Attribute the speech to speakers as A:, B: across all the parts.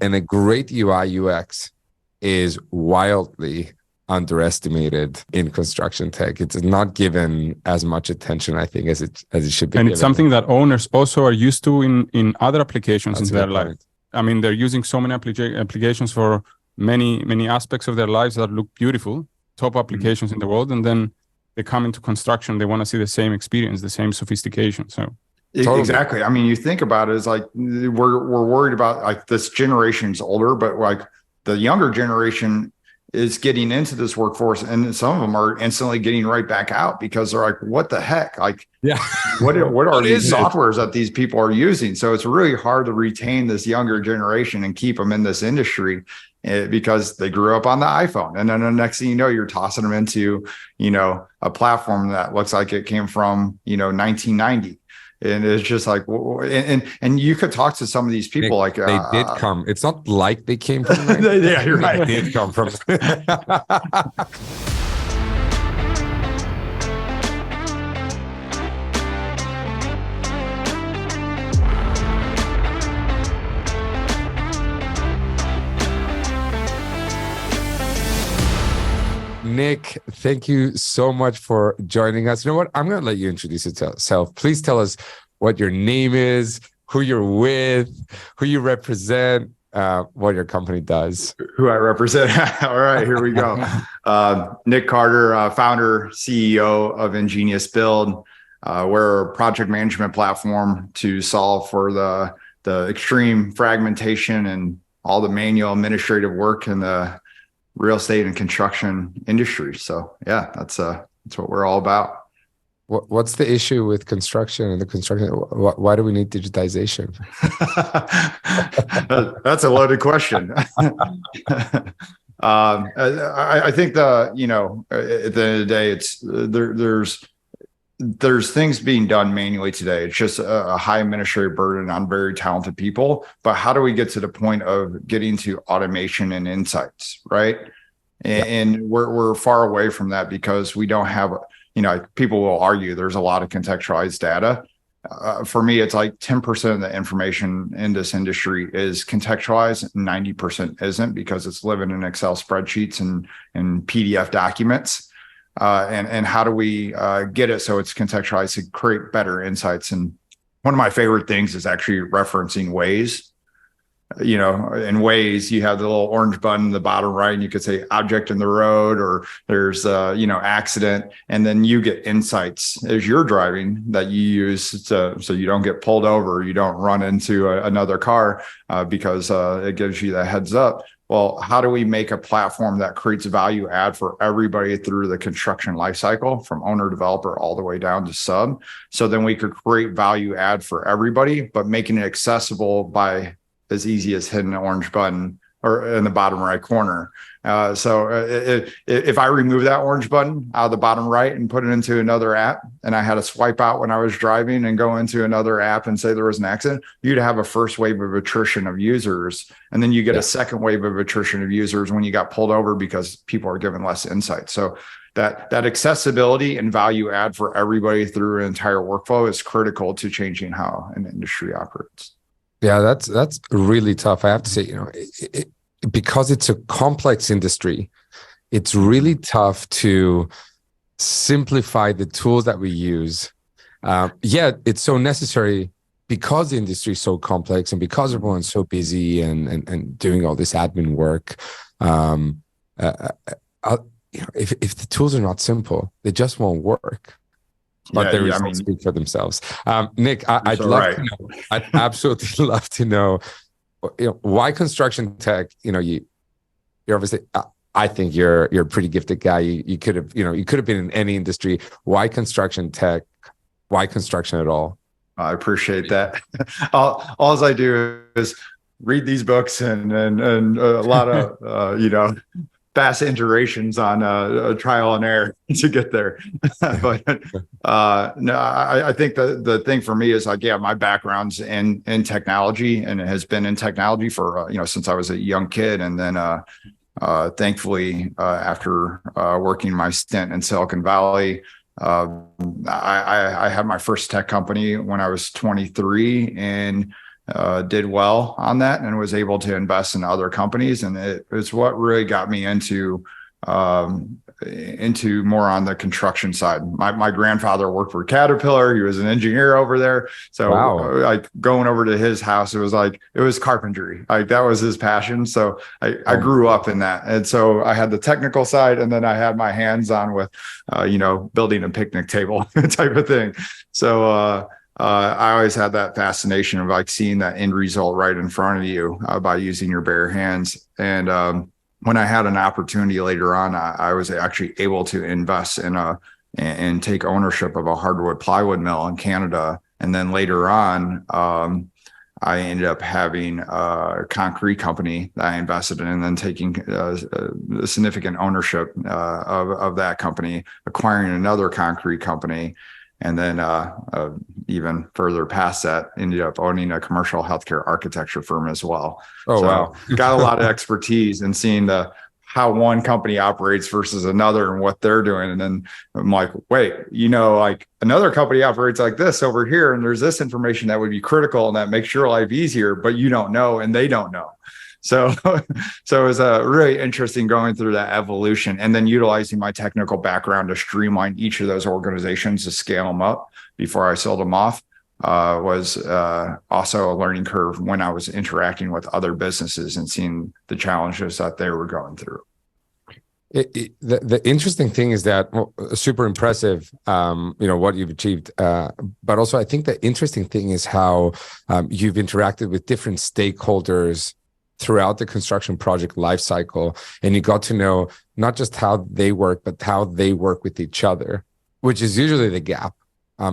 A: and a great UI UX is wildly underestimated in construction tech. It's not given as much attention, I think, as it should be.
B: And
A: given.
B: It's something that owners also are used to in other applications
A: That's
B: in their life. I mean, they're using so many applications for many aspects of their lives that look beautiful, top applications in the world, and then they come into construction, they want to see the same experience, the same sophistication. So
C: totally. Exactly. I mean, you think about it, it's like we're worried about like this generation's older, but like the younger generation is getting into this workforce, and some of them are instantly getting right back out because they're like, what the heck? Like, what are these softwares that these people are using? So it's really hard to retain this younger generation and keep them in this industry because they grew up on the iPhone. And then the next thing you know, you're tossing them into, a platform that looks like it came from, 1990. And it's just like, and you could talk to some of these people like
A: they did come. It's not like they came from.
C: Yeah, you're right.
A: They did come from. Nick, thank you so much for joining us. You know what? I'm going to let you introduce yourself. Please tell us what your name is, who you're with, who you represent, what your company does.
C: Who I represent. All right, here we go. Nick Carter, founder, CEO of Ingenious Build. We're a project management platform to solve for the extreme fragmentation and all the manual administrative work in the real estate and construction industry. So yeah, that's what we're all about.
A: What's the issue with construction and the construction? Why do we need digitization?
C: That's a loaded question. I think at the end of the day, it's there's things being done manually today. It's just a high administrative burden on very talented people. But how do we get to the point of getting to automation and insights, right? And we're far away from that because we don't have, people will argue there's a lot of contextualized data. For me, it's like 10% of the information in this industry is contextualized, 90% isn't because it's living in Excel spreadsheets and PDF documents. And how do we get it so it's contextualized to create better insights? And one of my favorite things is actually referencing Waze. In Waze, you have the little orange button in the bottom right, and you could say object in the road, or there's accident, and then you get insights as you're driving that you use so you don't get pulled over, you don't run into another car because it gives you the heads up. Well, how do we make a platform that creates value add for everybody through the construction lifecycle, from owner developer all the way down to sub? So then we could create value add for everybody, but making it accessible by as easy as hitting an orange button or in the bottom right corner. So if I remove that orange button out of the bottom right and put it into another app, and I had to swipe out when I was driving and go into another app and say there was an accident, you'd have a first wave of attrition of users. And then you get a second wave of attrition of users when you got pulled over because people are given less insight. So that accessibility and value add for everybody through an entire workflow is critical to changing how an industry operates.
A: Yeah, that's really tough. I have to say, because it's a complex industry, it's really tough to simplify the tools that we use. Yet it's so necessary because the industry is so complex and because everyone's so busy and doing all this admin work. If the tools are not simple, they just won't work. But the results speak for themselves. Nick, I'd love to know. I'd absolutely love to know, why construction tech. You're obviously. I think you're a pretty gifted guy. You could have been in any industry. Why construction tech? Why construction at all?
C: I appreciate that. All I do is read these books and a lot of fast iterations on trial and error to get there. But no, I think the thing for me is my background's in technology, and it has been in technology for since I was a young kid, and then thankfully after working my stint in Silicon Valley, I had my first tech company when I was 23, and did well on that and was able to invest in other companies. And it's what really got me into more on the construction side. My grandfather worked for Caterpillar. He was an engineer over there. So like going over to his house, it was carpentry. Like that was his passion. So I grew up in that. And so I had the technical side, and then I had my hands on with, building a picnic table type of thing. So, I always had that fascination of like seeing that end result right in front of you by using your bare hands. And when I had an opportunity later on, I was actually able to invest and take ownership of a hardwood plywood mill in Canada. And then later on, I ended up having a concrete company that I invested in, and then taking a significant ownership of that company, acquiring another concrete company. And then even further past that, ended up owning a commercial healthcare architecture firm as well.
A: Oh, so wow.
C: Got a lot of expertise in seeing how one company operates versus another and what they're doing. And then I'm like, wait, like another company operates like this over here, and there's this information that would be critical and that makes your life easier, but you don't know and they don't know. So it was really interesting going through that evolution, and then utilizing my technical background to streamline each of those organizations to scale them up before I sold them off. Was also a learning curve when I was interacting with other businesses and seeing the challenges that they were going through.
A: The interesting thing is that super impressive, what you've achieved. But also, I think the interesting thing is how you've interacted with different stakeholders throughout the construction project lifecycle, and you got to know not just how they work, but how they work with each other, which is usually the gap.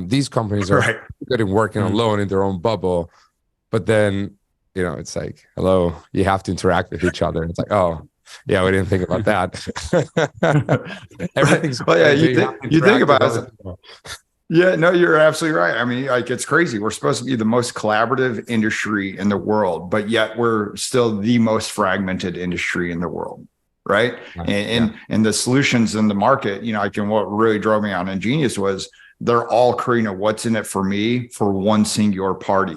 A: These companies are good at working alone in their own bubble, but then it's like, hello, you have to interact with each other. It's like, oh yeah, we didn't think about that. Everything's
C: you think about it. Yeah, no, you're absolutely right. I mean, like, it's crazy. We're supposed to be the most collaborative industry in the world, but yet we're still the most fragmented industry in the world, right? And the solutions in the market, what really drove me on Ingenious was they're all creating a what's in it for me for one singular party.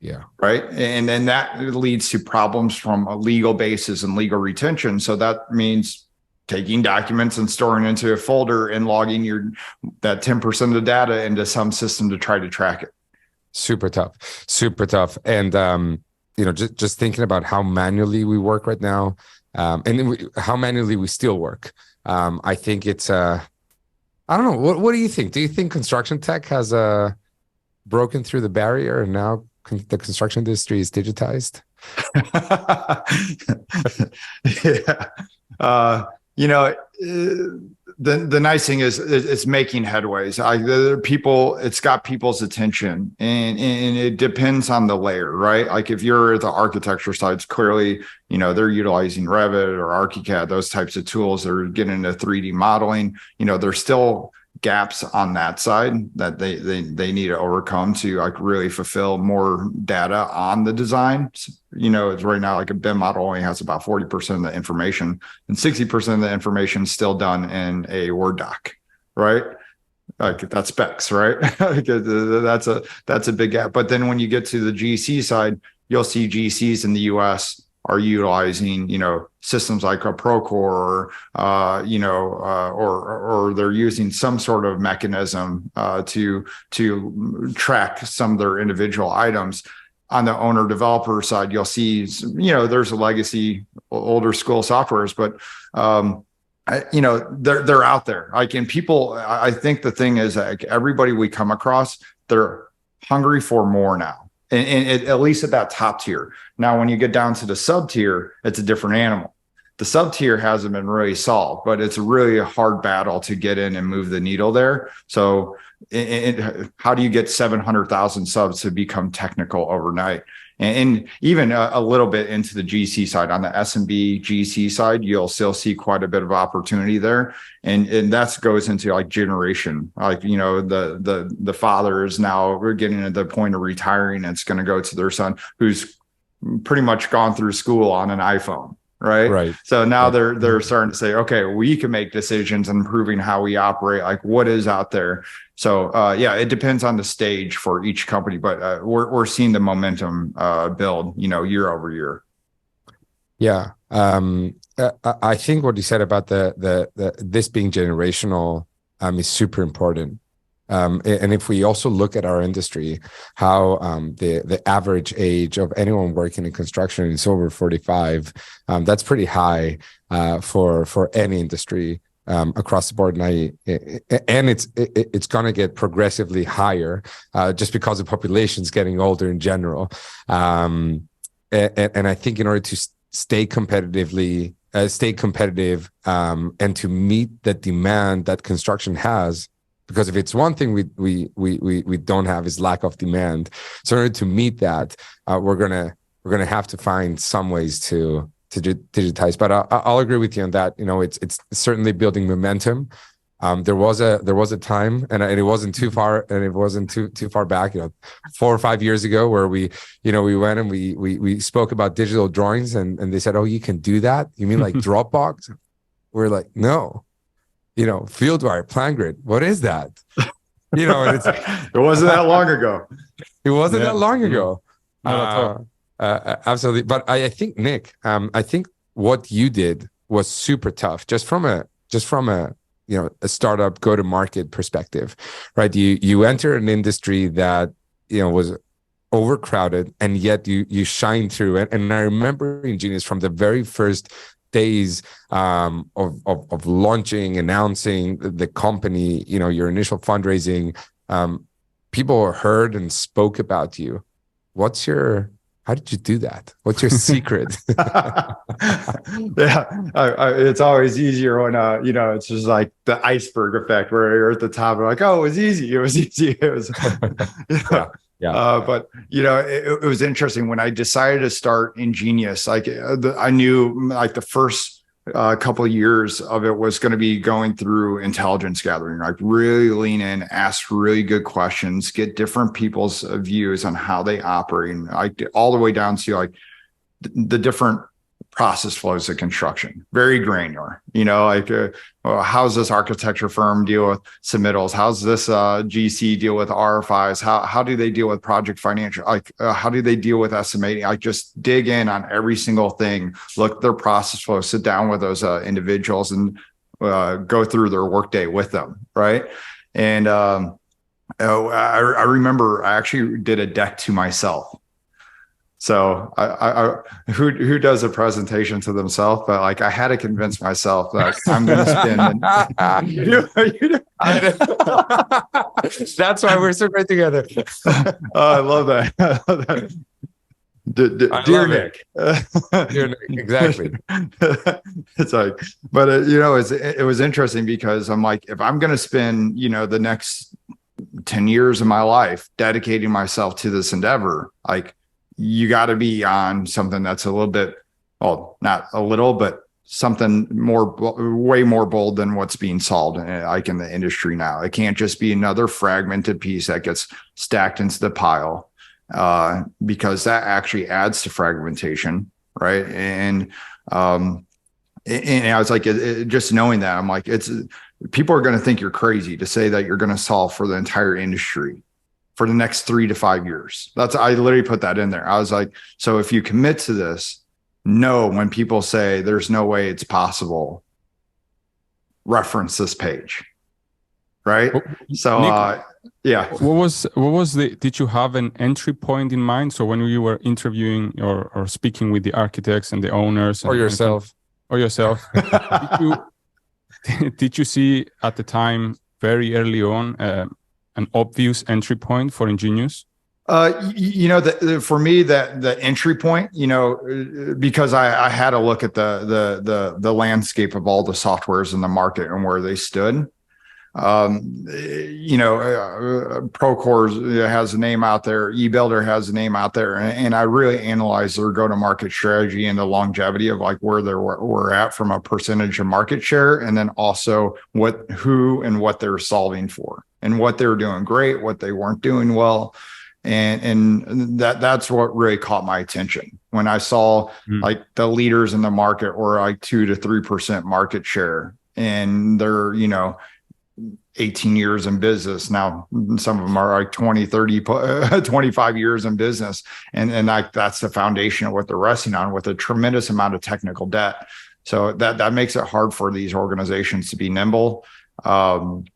A: Yeah.
C: Right. And then that leads to problems from a legal basis and legal retention. So that means taking documents and storing into a folder and logging that 10% of the data into some system to try to track it.
A: Super tough. And, just thinking about how manually we work right now, and how manually we still work. I think it's, I don't know. What do you think? Do you think construction tech has broken through the barrier and now the construction industry is digitized?
C: Yeah. The nice thing is it's making headways. It's got people's attention, and it depends on the layer, right? Like if you're at the architecture side, it's clearly, they're utilizing Revit or ArchiCAD, those types of tools. They're getting into 3D modeling. There's still gaps on that side that they need to overcome to like really fulfill more data on the design. It's right now like a BIM model only has about 40% of the information, and 60% of the information is still done in a Word doc, right? Like that's specs, right? That's a big gap. But then when you get to the GC side, you'll see GCs in the US are utilizing, systems like a Procore, or they're using some sort of mechanism to track some of their individual items. On the owner developer side, you'll see, there's a legacy, older school softwares, but they're out there. Like, and people, I think the thing is, like, everybody we come across, they're hungry for more now. And at least at that top tier. Now, when you get down to the sub tier, it's a different animal. The sub tier hasn't been really solved, but it's really a hard battle to get in and move the needle there. So how do you get 700,000 subs to become technical overnight? And even a little bit into the GC side, on the SMB GC side, you'll still see quite a bit of opportunity there. And that goes into like generation, like, the father is now, we're getting to the point of retiring, and it's going to go to their son who's pretty much gone through school on an iPhone, right?
A: Right.
C: So now they're starting to say, okay, we can make decisions and improving how we operate, like what is out there. So yeah, it depends on the stage for each company, but we're seeing the momentum build, year over year.
A: Yeah. I think what you said about the this being generational is super important. And if we also look at our industry, how the average age of anyone working in construction is over 45, that's pretty high for any industry across the board. And it's going to get progressively higher just because the population is getting older in general. And I think in order to stay competitive and to meet the demand that construction has, because if it's one thing we don't have is lack of demand. So in order to meet that, we're gonna have to find some ways to digitize. But I'll agree with you on that. It's certainly building momentum. There was a time, and it wasn't too far, and it wasn't too far back, 4 or 5 years ago, where we went and we spoke about digital drawings, and they said, "Oh, you can do that? You mean like Dropbox?" We're like, "No, FieldWire, PlanGrid. What is that?" And
C: it wasn't that long ago.
A: It wasn't that long ago. Absolutely. But I think, Nick, I think what you did was super tough, just from a a startup go-to-market perspective, right? You enter an industry that was overcrowded, and yet you shine through it. And I remember Ingenious from the very first days of launching, announcing the company, your initial fundraising. People heard and spoke about you. How did you do that? What's your secret?
C: Yeah, it's always easier when it's just like the iceberg effect, where you're at the top and like, oh, it was easy. It was easy. It was, but it was interesting when I decided to start Ingenious. Like I knew like the first couple of years of it was going to be going through intelligence gathering, like really lean in, ask really good questions, get different people's views on how they operate, like all the way down to like the different process flows of construction, very granular, how's this architecture firm deal with submittals? How's this GC deal with RFIs? How do they deal with project financial? Like how do they deal with estimating? I just dig in on every single thing, look at their process flow, sit down with those individuals and go through their workday with them, right? And I remember I actually did a deck to myself. So who does a presentation to themselves? But like I had to convince myself that I'm going
A: to spend. That's why we're so great together.
C: I love that. Dear Nick.
A: Dear Nick, exactly.
C: It's like, but it was interesting because I'm like, if I'm going to spend the next 10 years of my life dedicating myself to this endeavor, like, you got to be on something that's a little bit, well, not a little, but something way more bold than what's being solved like in the industry now. It can't just be another fragmented piece that gets stacked into the pile, because that actually adds to fragmentation, right? And I was like, just knowing that, I'm like, people are going to think you're crazy to say that you're going to solve for the entire industry for the next 3 to 5 years. I literally put that in there. I was like, so if you commit to this, when people say there's no way it's possible, reference this page. Right. So,
B: Nick,
C: yeah.
B: Did you have an entry point in mind? So when you were interviewing or speaking with the architects and the owners
A: or yourself,
B: did you see at the time very early on, an obvious entry point for Ingenious?
C: For me, the entry point, because I had a look at the landscape of all the softwares in the market and where they stood. Procore has a name out there, eBuilder has a name out there, and I really analyzed their go-to-market strategy and the longevity of like where we're at from a percentage of market share, and then also who and what they're solving for, and what they were doing great, what they weren't doing well. And that's what really caught my attention when I saw like the leaders in the market were like 2 to 3% market share, and they're, 18 years in business. Now, some of them are like 20, 30, 25 years in business. And like, that's the foundation of what they're resting on, with a tremendous amount of technical debt. So that makes it hard for these organizations to be nimble. And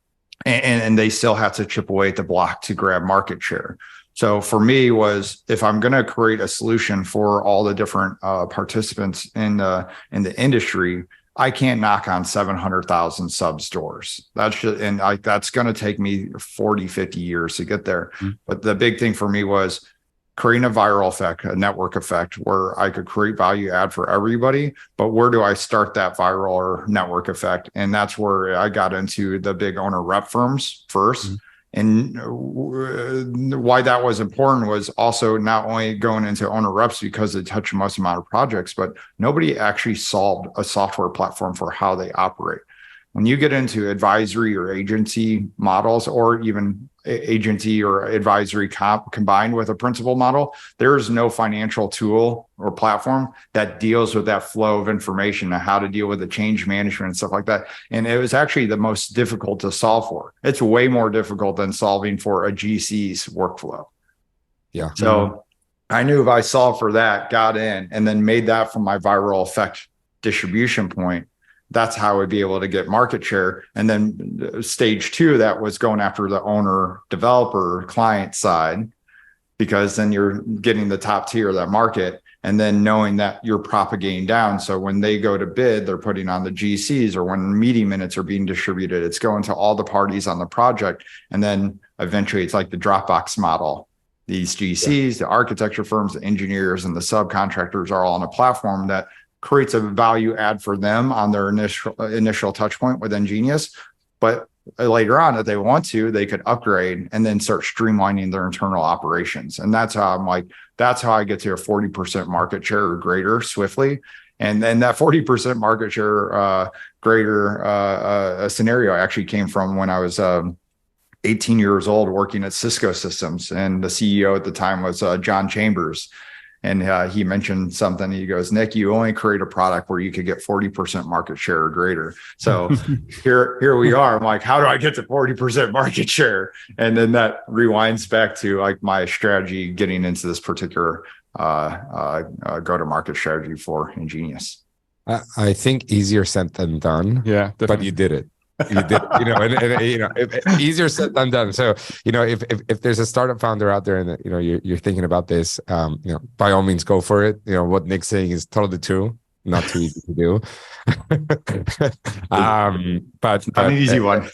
C: they still have to chip away at the block to grab market share. So for me was, if I'm going to create a solution for all the different participants in the industry, I can't knock on 700,000 sub stores. That's going to take me 40, 50 years to get there. But the big thing for me was creating a viral effect, a network effect, where I could create value add for everybody. But where do I start that viral or network effect? And that's where I got into the big owner rep firms first. And why that was important was also not only going into owner reps because they touch the most amount of projects, but nobody actually solved a software platform for how they operate. When you get into advisory or agency models, or even agency or advisory combined with a principal model, there is no financial tool or platform that deals with that flow of information and how to deal with the change management and stuff like that. And it was actually the most difficult to solve for. It's way more difficult than solving for a GC's workflow.
A: Yeah.
C: So I knew if I solved for that, got in, and then made that from my viral effect distribution point, that's how I would be able to get market share. And then stage 2, that was going after the owner, developer, client side, because then you're getting the top tier of that market, and then knowing that you're propagating down. So when they go to bid, they're putting on the GCs, or when meeting minutes are being distributed, it's going to all the parties on the project. And then eventually it's like the Dropbox model. These GCs, the architecture firms, the engineers, and the subcontractors are all on a platform that creates a value add for them on their initial touch point with Ingenious. But later on, if they want to, they could upgrade and then start streamlining their internal operations. And that's how that's how I get to a 40% market share or greater swiftly. And then that 40% market share greater scenario actually came from when I was 18 years old working at Cisco Systems. And the CEO at the time was John Chambers. And he mentioned something. He goes, "Nick, you only create a product where you could get 40% market share or greater." So here we are. I'm like, how do I get to 40% market share? And then that rewinds back to like my strategy getting into this particular go-to-market strategy for Ingenious.
A: I think easier said than done.
B: Yeah, definitely.
A: But you did it. You did, easier said than done. So, if there's a startup founder out there and you're thinking about this, by all means go for it. What Nick's saying is totally true. Not too easy to do. But
C: an easy one.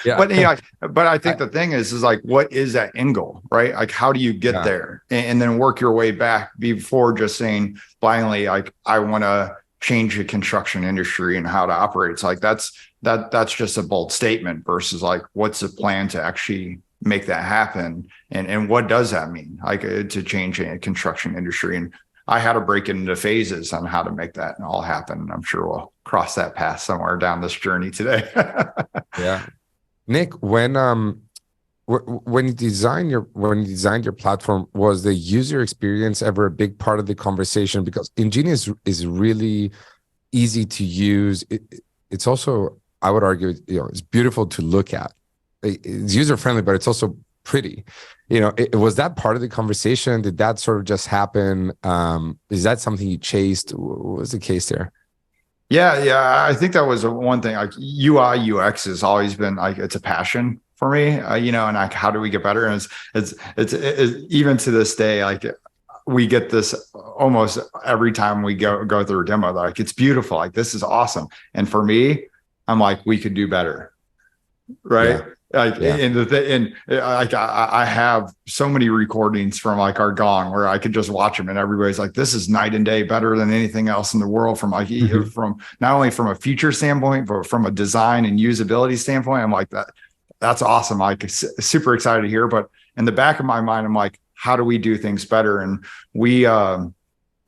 A: Yeah.
C: But I think the thing is like, what is that end goal, right? Like, how do you get there, and then work your way back before just saying blindly, like, I want to change the construction industry and how to operate. It's like that's just a bold statement versus like, what's the plan to actually make that happen, and what does that mean, like, to change a construction industry. And I had to break it into phases on how to make that all happen. I'm sure we'll cross that path somewhere down this journey today.
A: Yeah, Nick, when you designed your platform, was the user experience ever a big part of the conversation? Because Ingenious is really easy to use. It's also, I would argue, it's beautiful to look at. It's user friendly, but it's also pretty. Was that part of the conversation? Did that sort of just happen? Is that something you chased? What was the case there?
C: Yeah. I think that was one thing. Like, UI UX has always been like, it's a passion for me, and like, how do we get better? And it's even to this day, like, we get this almost every time we go through a demo, like, it's beautiful, like, this is awesome. And for me, I'm like, we could do better, right? Yeah. I have so many recordings from like our gong where I could just watch them, and everybody's like, this is night and day better than anything else in the world, from like from not only from a feature standpoint, but from a design and usability standpoint. I'm like, that's awesome. Like, super excited to hear. But in the back of my mind, I'm like, how do we do things better? And we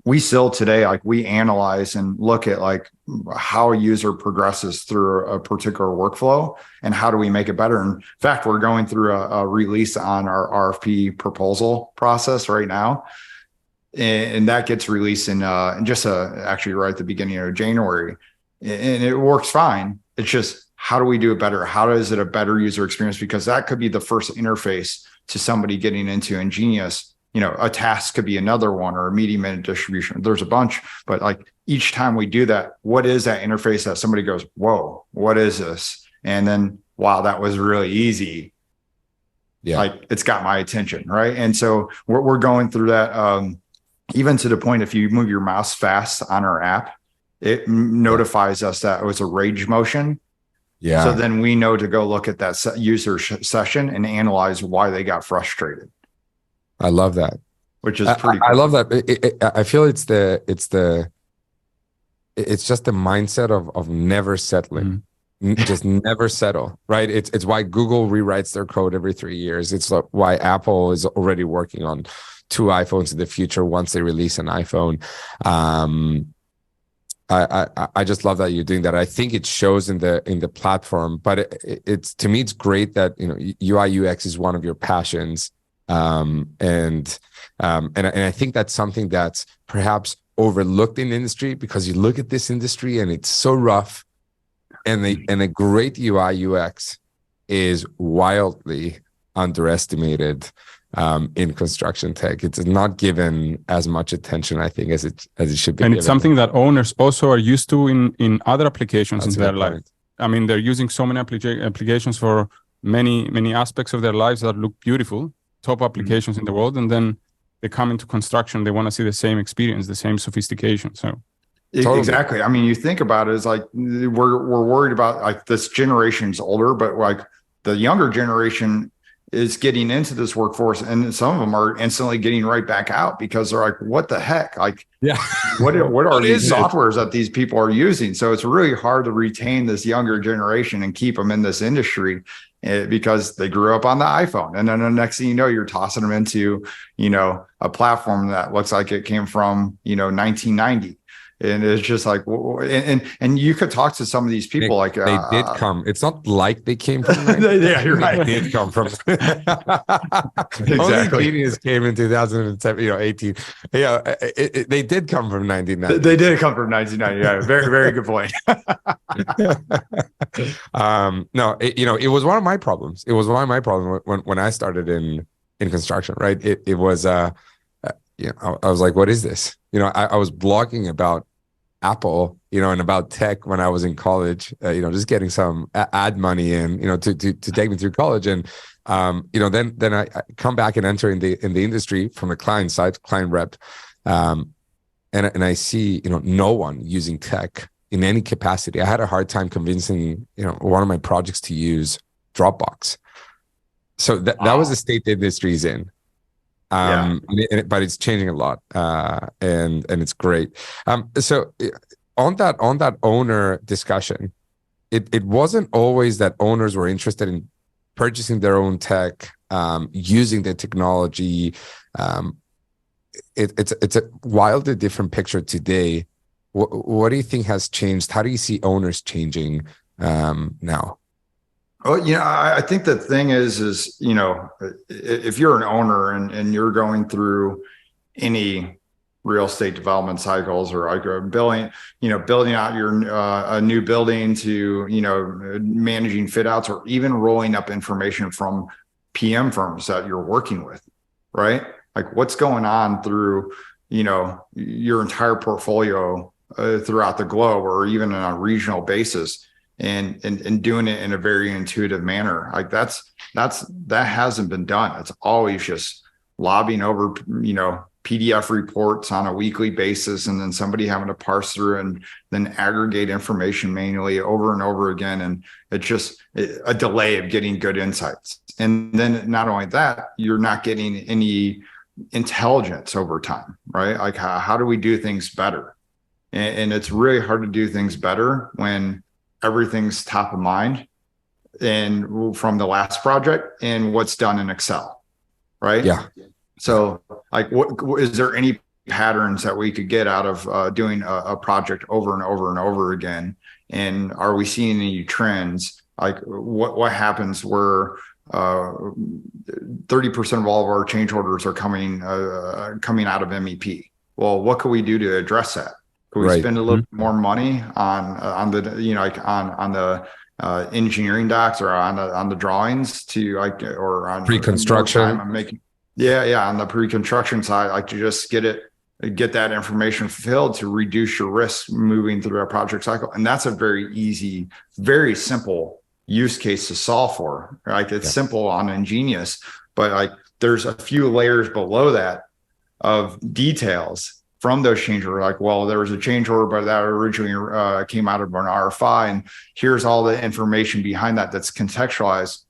C: we still today, like we analyze and look at like how a user progresses through a particular workflow and how do we make it better. In fact, we're going through a release on our RFP proposal process right now. And that gets released in just actually right at the beginning of January. And it works fine. It's just, how do we do it better? How is it a better user experience? Because that could be the first interface to somebody getting into Ingenious. You know, a task could be another one, or a media minute distribution. There's a bunch, but like each time we do that, what is that interface that somebody goes, whoa, what is this? And then, wow, that was really easy. Yeah. Like it's got my attention, right? And so we're going through that, even to the point, if you move your mouse fast on our app, it notifies us that it was a rage motion. Yeah. So then we know to go look at that user session and analyze why they got frustrated.
A: I love that.
C: Which is pretty cool.
A: I love that. I feel it's just the mindset of never settling. Just never settle, right? It's why Google rewrites their code every 3 years. It's why Apple is already working on 2 iPhones in the future once they release an iPhone. I just love that you're doing that. I think it shows in the platform, but it's to me, it's great that, you know, UI UX is one of your passions. And I think that's something that's perhaps overlooked in the industry, because you look at this industry and it's so rough, and a great UI UX is wildly underestimated in construction tech. It's not given as much attention, I think, as it should be.
B: And it's something that owners also are used to in other applications in their life. I mean, they're using so many applications for many aspects of their lives that look beautiful, top applications in the world, and then they come into construction, they want to see the same experience, the same sophistication. So
C: totally. Exactly. I mean, you think about it, it's like we're worried about, like, this generation's older, but like the younger generation is getting into this workforce, and some of them are instantly getting right back out because they're like, what the heck? Like, yeah, what are these softwares that these people are using? So it's really hard to retain this younger generation and keep them in this industry, because they grew up on the iPhone. And then the next thing you know, you're tossing them into, you know, a platform that looks like it came from, you know, 1990. And it's just like, and you could talk to some of these people, like
A: they did come. It's not like they came from.
C: Yeah, you're right.
A: They did come from.
C: Exactly.
A: Only Ingenious came in 2007, 18. Yeah, they did come from 1990.
C: They did come from 1990. Yeah, very, very good point.
A: No, it was one of my problems. It was one of my problems when I started in construction. Right. It was I was like, what is this? I was blogging about Apple, and about tech when I was in college, just getting some ad money in, to take me through college. And, then I come back and enter in the industry from the client side, client rep. And I see, no one using tech in any capacity. I had a hard time convincing, one of my projects to use Dropbox. So that was the state the industry is in. But it's changing a lot, and it's great. So on that owner discussion, it wasn't always that owners were interested in purchasing their own tech, using the technology. It's a wildly different picture today. What do you think has changed? How do you see owners changing now?
C: Well, I think the thing is, if you're an owner and you're going through any real estate development cycles, or like building out your a new building, to, managing fit outs, or even rolling up information from PM firms that you're working with, right? Like, what's going on through, your entire portfolio throughout the globe, or even on a regional basis. And doing it in a very intuitive manner. Like that hasn't been done. It's always just lobbing over, PDF reports on a weekly basis, and then somebody having to parse through and then aggregate information manually over and over again. And it's just a delay of getting good insights. And then not only that, you're not getting any intelligence over time, right? Like how do we do things better? And it's really hard to do things better when everything's top of mind, and from the last project and what's done in Excel, right?
A: Yeah.
C: So, like, what is there any patterns that we could get out of doing a project over and over and over again? And are we seeing any trends? Like what happens where 30% of all of our change orders are coming out of MEP? Well, what can we do to address that? Can we spend a little bit more money on the on the engineering docs or on the drawings to or on
A: pre-construction?
C: I'm making on the pre-construction side, to just get that information fulfilled to reduce your risk moving through a project cycle. And that's a very easy, very simple use case to solve for. It's simple on Ingenious, but there's a few layers below that of details from those change orders. Well, there was a change order, but that originally came out of an RFI, and here's all the information behind that's contextualized.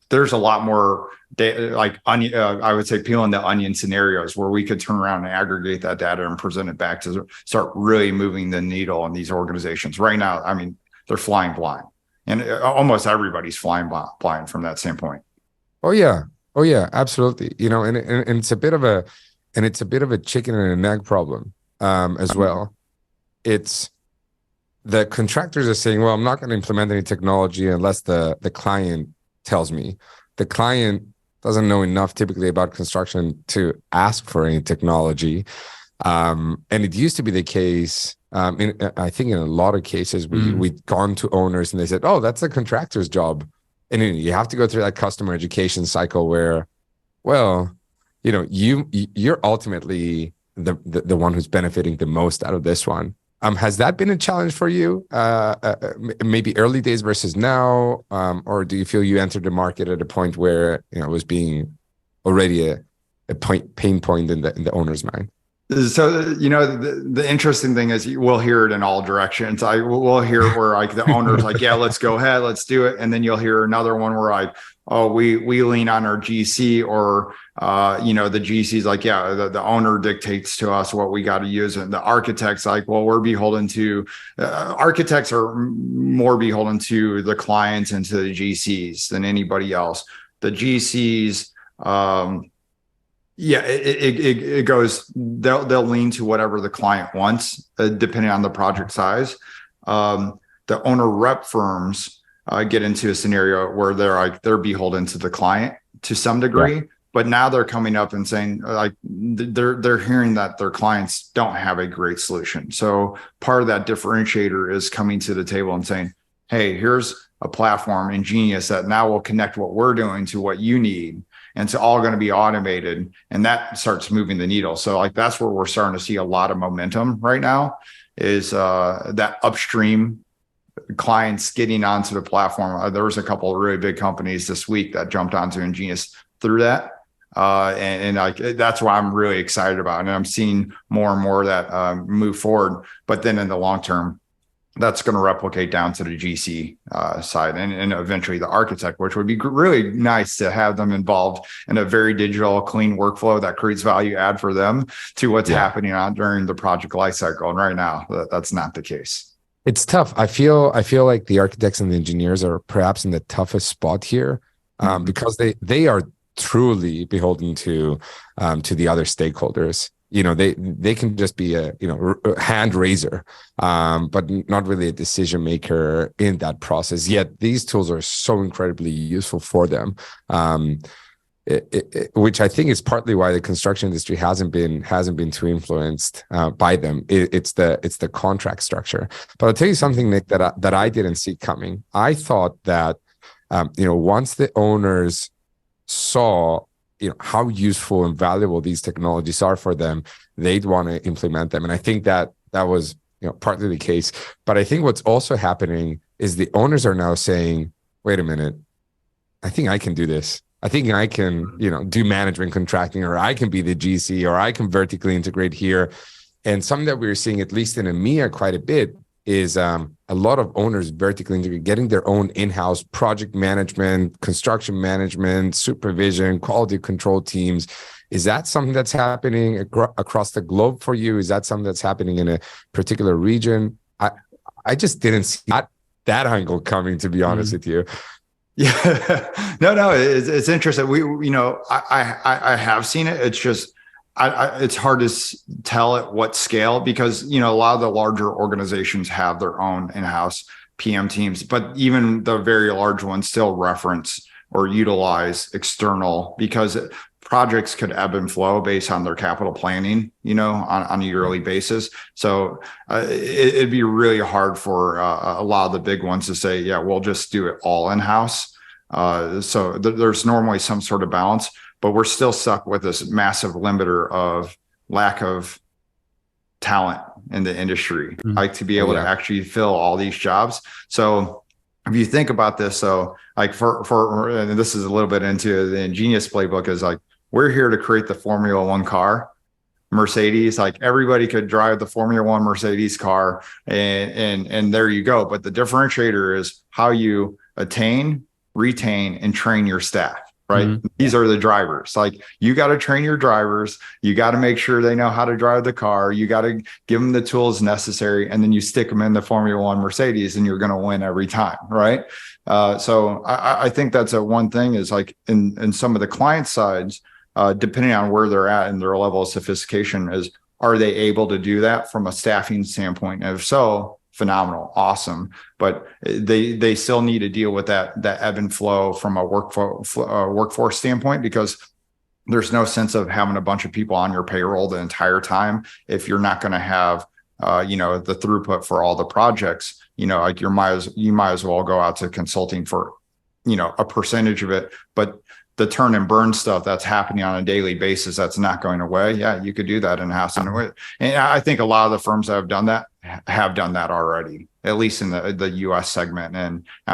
C: There's a lot more data, I would say peeling the onion scenarios where we could turn around and aggregate that data and present it back to start really moving the needle on these organizations. Right now, they're flying blind, and almost everybody's flying blind from that standpoint.
A: Oh yeah, absolutely. And it's a bit of a chicken and an egg problem as well. It's the contractors are saying, well, I'm not going to implement any technology unless the client tells me. The client doesn't know enough typically about construction to ask for any technology. And it used to be the case, I think in a lot of cases, we'd gone to owners and they said, oh, that's the contractor's job. And you have to go through that customer education cycle where, well, you're ultimately the one who's benefiting the most out of this one. Has that been a challenge for you? Maybe early days versus now, or do you feel you entered the market at a point where it was being already a pain point in the owner's mind?
C: So the interesting thing is we'll hear it in all directions. We'll hear where the owner's yeah, let's go ahead, let's do it, and then you'll hear another one where oh, we lean on our GC, or the GC's the owner dictates to us what we got to use, and the architect's well, we're beholden to architects are more beholden to the clients and to the GCs than anybody else. The GCs, it goes, they'll lean to whatever the client wants, depending on the project size. The owner rep firms get into a scenario where they're beholden to the client to some degree, but now they're coming up and saying they're hearing that their clients don't have a great solution. So part of that differentiator is coming to the table and saying, hey, here's a platform, Ingenious, that now will connect what we're doing to what you need. And it's all going to be automated, and that starts moving the needle. So that's where we're starting to see a lot of momentum right now, is that upstream clients getting onto the platform. There was a couple of really big companies this week that jumped onto Ingenious through that. And that's what I'm really excited about. And I'm seeing more and more of that move forward. But then in the long term, that's going to replicate down to the GC side and eventually the architect, which would be really nice to have them involved in a very digital, clean workflow that creates value add for them to what's happening during the project lifecycle. And right now, that's not the case.
A: It's tough. I feel like the architects and the engineers are perhaps in the toughest spot here because they are truly beholden to the other stakeholders. They can just be a hand raiser, but not really a decision maker in that process. Yet these tools are so incredibly useful for them, which I think is partly why the construction industry hasn't been too influenced by them. It's the contract structure. But I'll tell you something, Nick, that I didn't see coming. I thought that once the owners saw how useful and valuable these technologies are for them, they'd want to implement them. And I think that was partly the case. But I think what's also happening is the owners are now saying, wait a minute, I think I can do this. I think I can, do management contracting, or I can be the GC, or I can vertically integrate here. And something that we're seeing, at least in EMEA quite a bit, is a lot of owners vertically integrate, getting their own in-house project management, construction management, supervision, quality control teams. Is that something that's happening across the globe for you? Is that something that's happening in a particular region? I just didn't see that angle coming, to be honest with you.
C: Yeah, no, it's interesting. I have seen it. It's just it's hard to tell at what scale, because, you know, a lot of the larger organizations have their own in-house PM teams, but even the very large ones still reference or utilize external, because projects could ebb and flow based on their capital planning, you know, on a yearly basis. So it'd be really hard for a lot of the big ones to say, yeah, we'll just do it all in-house. So there's normally some sort of balance, but we're still stuck with this massive limiter of lack of talent in the industry, like to be able to actually fill all these jobs. So if you think about this, so like and this is a little bit into the Ingenious playbook, is like, we're here to create the Formula One car, Mercedes. Like, everybody could drive the Formula One Mercedes car, and there you go. But the differentiator is how you attain, retain, and train your staff, right? Mm-hmm. These are the drivers. Like, you got to train your drivers. You got to make sure they know how to drive the car. You got to give them the tools necessary, and then you stick them in the Formula One Mercedes, and you're going to win every time, right? So I think that's one thing, is like in some of the client sides, depending on where they're at and their level of sophistication, is, are they able to do that from a staffing standpoint? And if so, phenomenal, awesome. But they still need to deal with that ebb and flow from a workforce standpoint, because there's no sense of having a bunch of people on your payroll the entire time if you're not going to have the throughput for all the projects. You know, like you might as well go out to consulting for, a percentage of it, but the turn and burn stuff that's happening on a daily basis, that's not going away. Yeah, you could do that in-house. And I think a lot of the firms that have done that already, at least in the US segment. And I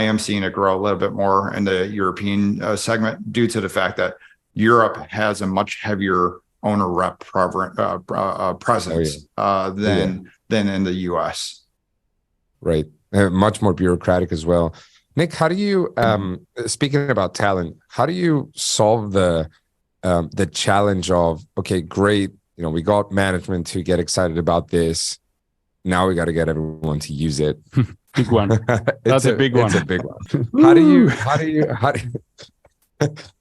C: am seeing it grow a little bit more in the European segment, due to the fact that Europe has a much heavier owner rep presence than in the US.
A: Right. Much more bureaucratic as well. Nick, how do you, speaking about talent, how do you solve the challenge of, okay, great, we got management to get excited about this. Now we got to get everyone to use it.
B: Big one. That's a big one.
A: It's a big one.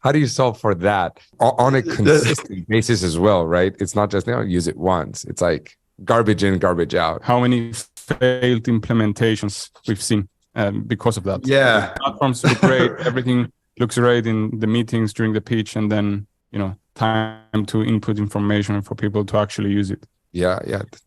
A: How do you solve for that on a consistent basis as well, right? It's not just, use it once. It's like garbage in, garbage out.
B: How many failed implementations we've seen because of that?
C: Yeah.
B: The platforms look great. Everything looks great in the meetings during the pitch, and then, time to input information for people to actually use it.
A: Yeah.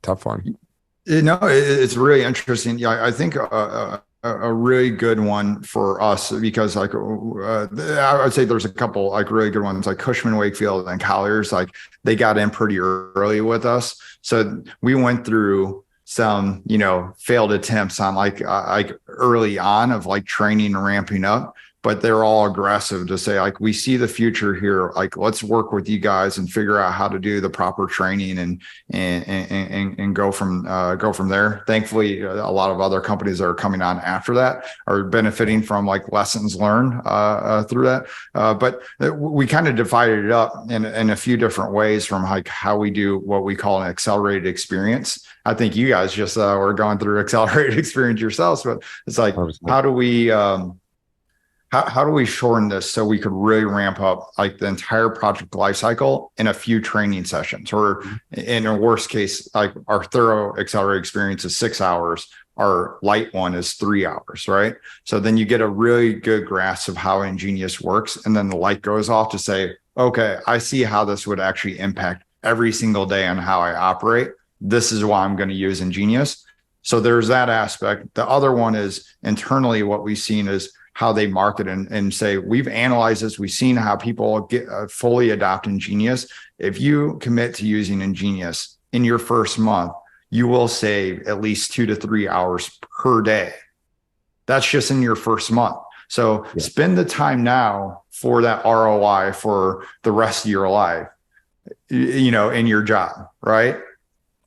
A: Tough one.
C: It's really interesting. Yeah, I think a really good one for us, because I would say there's a couple like really good ones, like Cushman Wakefield and Colliers. Like, they got in pretty early with us, so we went through some failed attempts on like early on of like training and ramping up. But they're all aggressive to say, like, we see the future here. Like, let's work with you guys and figure out how to do the proper training and go from there. Thankfully, a lot of other companies that are coming on after that are benefiting from like lessons learned through that. But we kind of divided it up in a few different ways, from like how we do what we call an accelerated experience. I think you guys just were going through accelerated experience yourselves, but it's like, how do we shorten this so we could really ramp up like the entire project lifecycle in a few training sessions, or in a worst case, like our thorough accelerated experience is 6 hours. Our light one is 3 hours, right? So then you get a really good grasp of how Ingenious works. And then the light goes off to say, okay, I see how this would actually impact every single day on how I operate. This is why I'm going to use Ingenious. So there's that aspect. The other one is internally, what we've seen is how they market and say, we've analyzed this. We've seen how people get fully adopt Ingenious. If you commit to using Ingenious in your first month, you will save at least 2 to 3 hours per day. That's just in your first month. So spend the time now for that ROI for the rest of your life, in your job, right?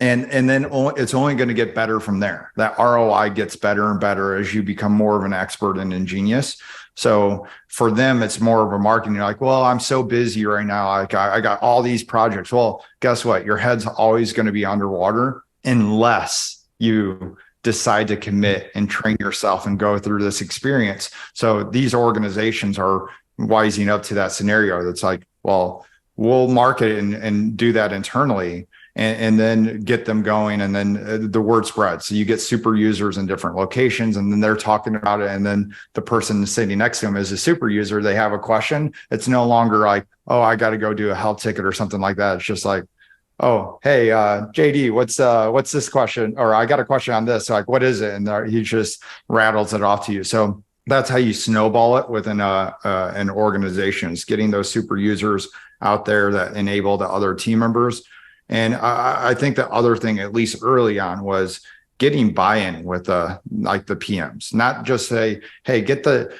C: And then it's only going to get better from there. That ROI gets better and better as you become more of an expert in Ingenious. So for them, it's more of a marketing. You're like, well, I'm so busy right now. Like, I got all these projects. Well, guess what? Your head's always going to be underwater unless you decide to commit and train yourself and go through this experience. So these organizations are wising up to that scenario. That's like, well, we'll market and do that internally, and then get them going, and then the word spreads. So you get super users in different locations, and then they're talking about it, and then the person sitting next to them is a super user. They have a question. It's no longer like, oh, I got to go do a health ticket or something like that. It's just like, oh, hey, JD, what's this question? Or I got a question on this. So like, what is it? And he just rattles it off to you. So that's how you snowball it within an organization, is getting those super users out there that enable the other team members. And I think the other thing, at least early on, was getting buy-in with like the PMs, not just say, hey, get the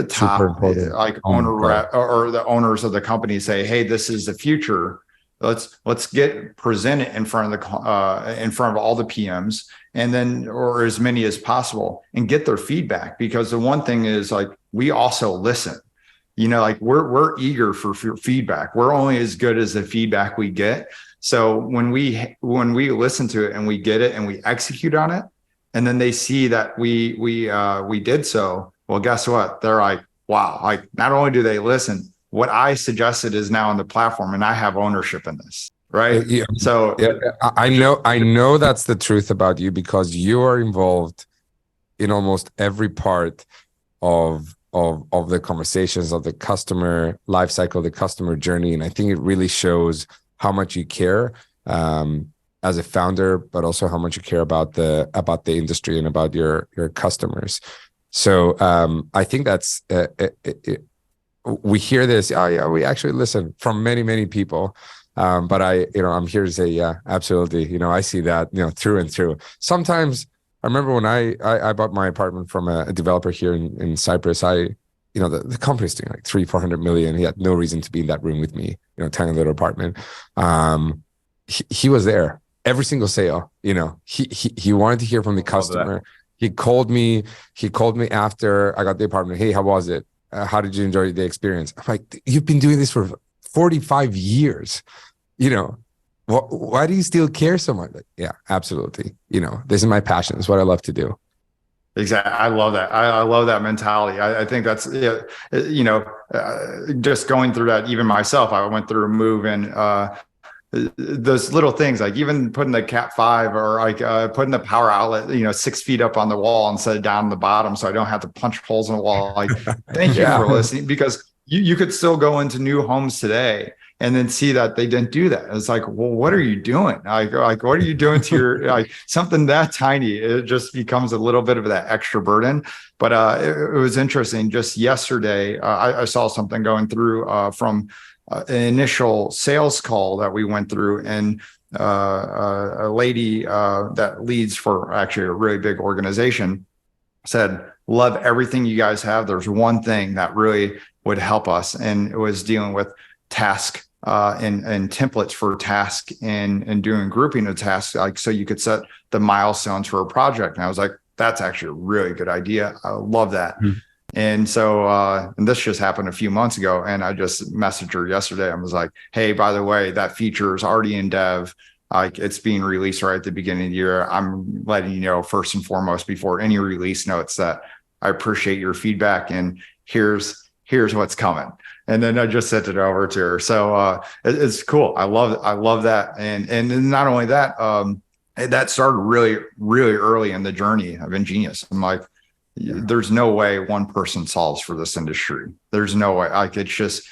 C: top like owner or the owners of the company say, hey, this is the future. Let's present it in front of all the PMs, and then, or as many as possible, and get their feedback. Because the one thing is, like, we also listen, like we're eager for feedback. We're only as good as the feedback we get. So when we listen to it and we get it and we execute on it, and then they see that we did so, well, guess what? They're like, wow, like, not only do they listen, what I suggested is now on the platform, and I have ownership in this, right?
A: Yeah.
C: So
A: I know that's the truth about you, because you are involved in almost every part of the conversations, of the customer life cycle, the customer journey. And I think it really shows how much you care as a founder, but also how much you care about the industry and about your customers. So I think that's we hear this. Oh yeah, we actually listen from many people. But I'm here to say, yeah, absolutely. I see that, through and through. Sometimes I remember when I bought my apartment from a developer here in Cyprus. The company's doing like 300-400 million. He had no reason to be in that room with me, tiny little apartment. He was there every single sale. He wanted to hear from the customer. He called me after I got the apartment. Hey, how was it? How did you enjoy the experience? I'm like, you've been doing this for 45 years. Why do you still care so much? Like, yeah, absolutely. This is my passion. It's what I love to do.
C: Exactly. I love that. I love that mentality. I think that's, just going through that, even myself, I went through a move, and those little things, like even putting the Cat 5 or like putting the power outlet, 6 feet up on the wall instead of down the bottom, so I don't have to punch holes in the wall. Like, thank you for listening, because you could still go into new homes today and then see that they didn't do that. It's like, well, what are you doing? Like what are you doing to your, like, something that tiny? It just becomes a little bit of that extra burden. But it was interesting. Just yesterday, I saw something going through from an initial sales call that we went through, and a lady that leads for actually a really big organization said, love everything you guys have. There's one thing that really would help us, and it was dealing with task and templates for task and doing grouping of tasks, like, so you could set the milestones for a project. And I was like, that's actually a really good idea. I love that. Mm-hmm. And so, and this just happened a few months ago, and I just messaged her yesterday. I was like, hey, by the way, that feature is already in dev. Like, it's being released right at the beginning of the year. I'm letting you know, first and foremost, before any release notes, that I appreciate your feedback, and here's what's coming. And then I just sent it over to her. So it's cool. I love that. And not only that, that started really, really early in the journey of Ingenious. I'm like, there's no way one person solves for this industry. There's no way. Like, it's just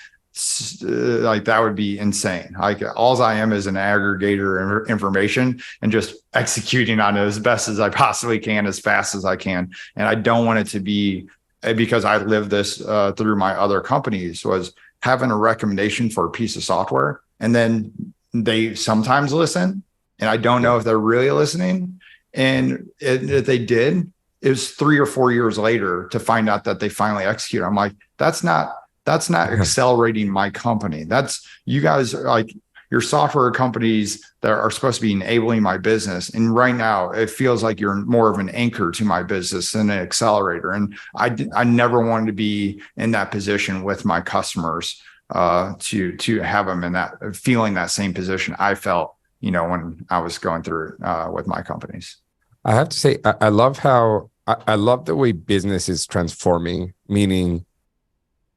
C: like, that would be insane. Like, all I am is an aggregator of information and just executing on it as best as I possibly can, as fast as I can. And I don't want it to be, because I lived this through my other companies, was having a recommendation for a piece of software, and then they sometimes listen, and I don't know if they're really listening. And if they did, it was 3 or 4 years later to find out that they finally executed. I'm like, that's not accelerating my company. That's, you guys are like, your software companies that are supposed to be enabling my business. And right now it feels like you're more of an anchor to my business than an accelerator. And I never wanted to be in that position with my customers, to have them in that, feeling that same position I felt, when I was going through with my companies.
A: I have to say, I love how, I love the way business is transforming, meaning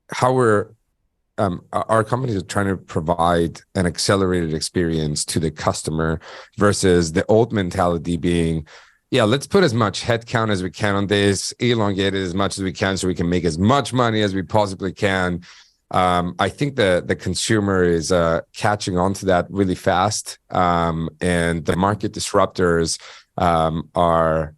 A: how we're, our companies are trying to provide an accelerated experience to the customer versus the old mentality being, yeah, let's put as much headcount as we can on this, elongate it as much as we can so we can make as much money as we possibly can. I think the consumer is catching on to that really fast, and the market disruptors are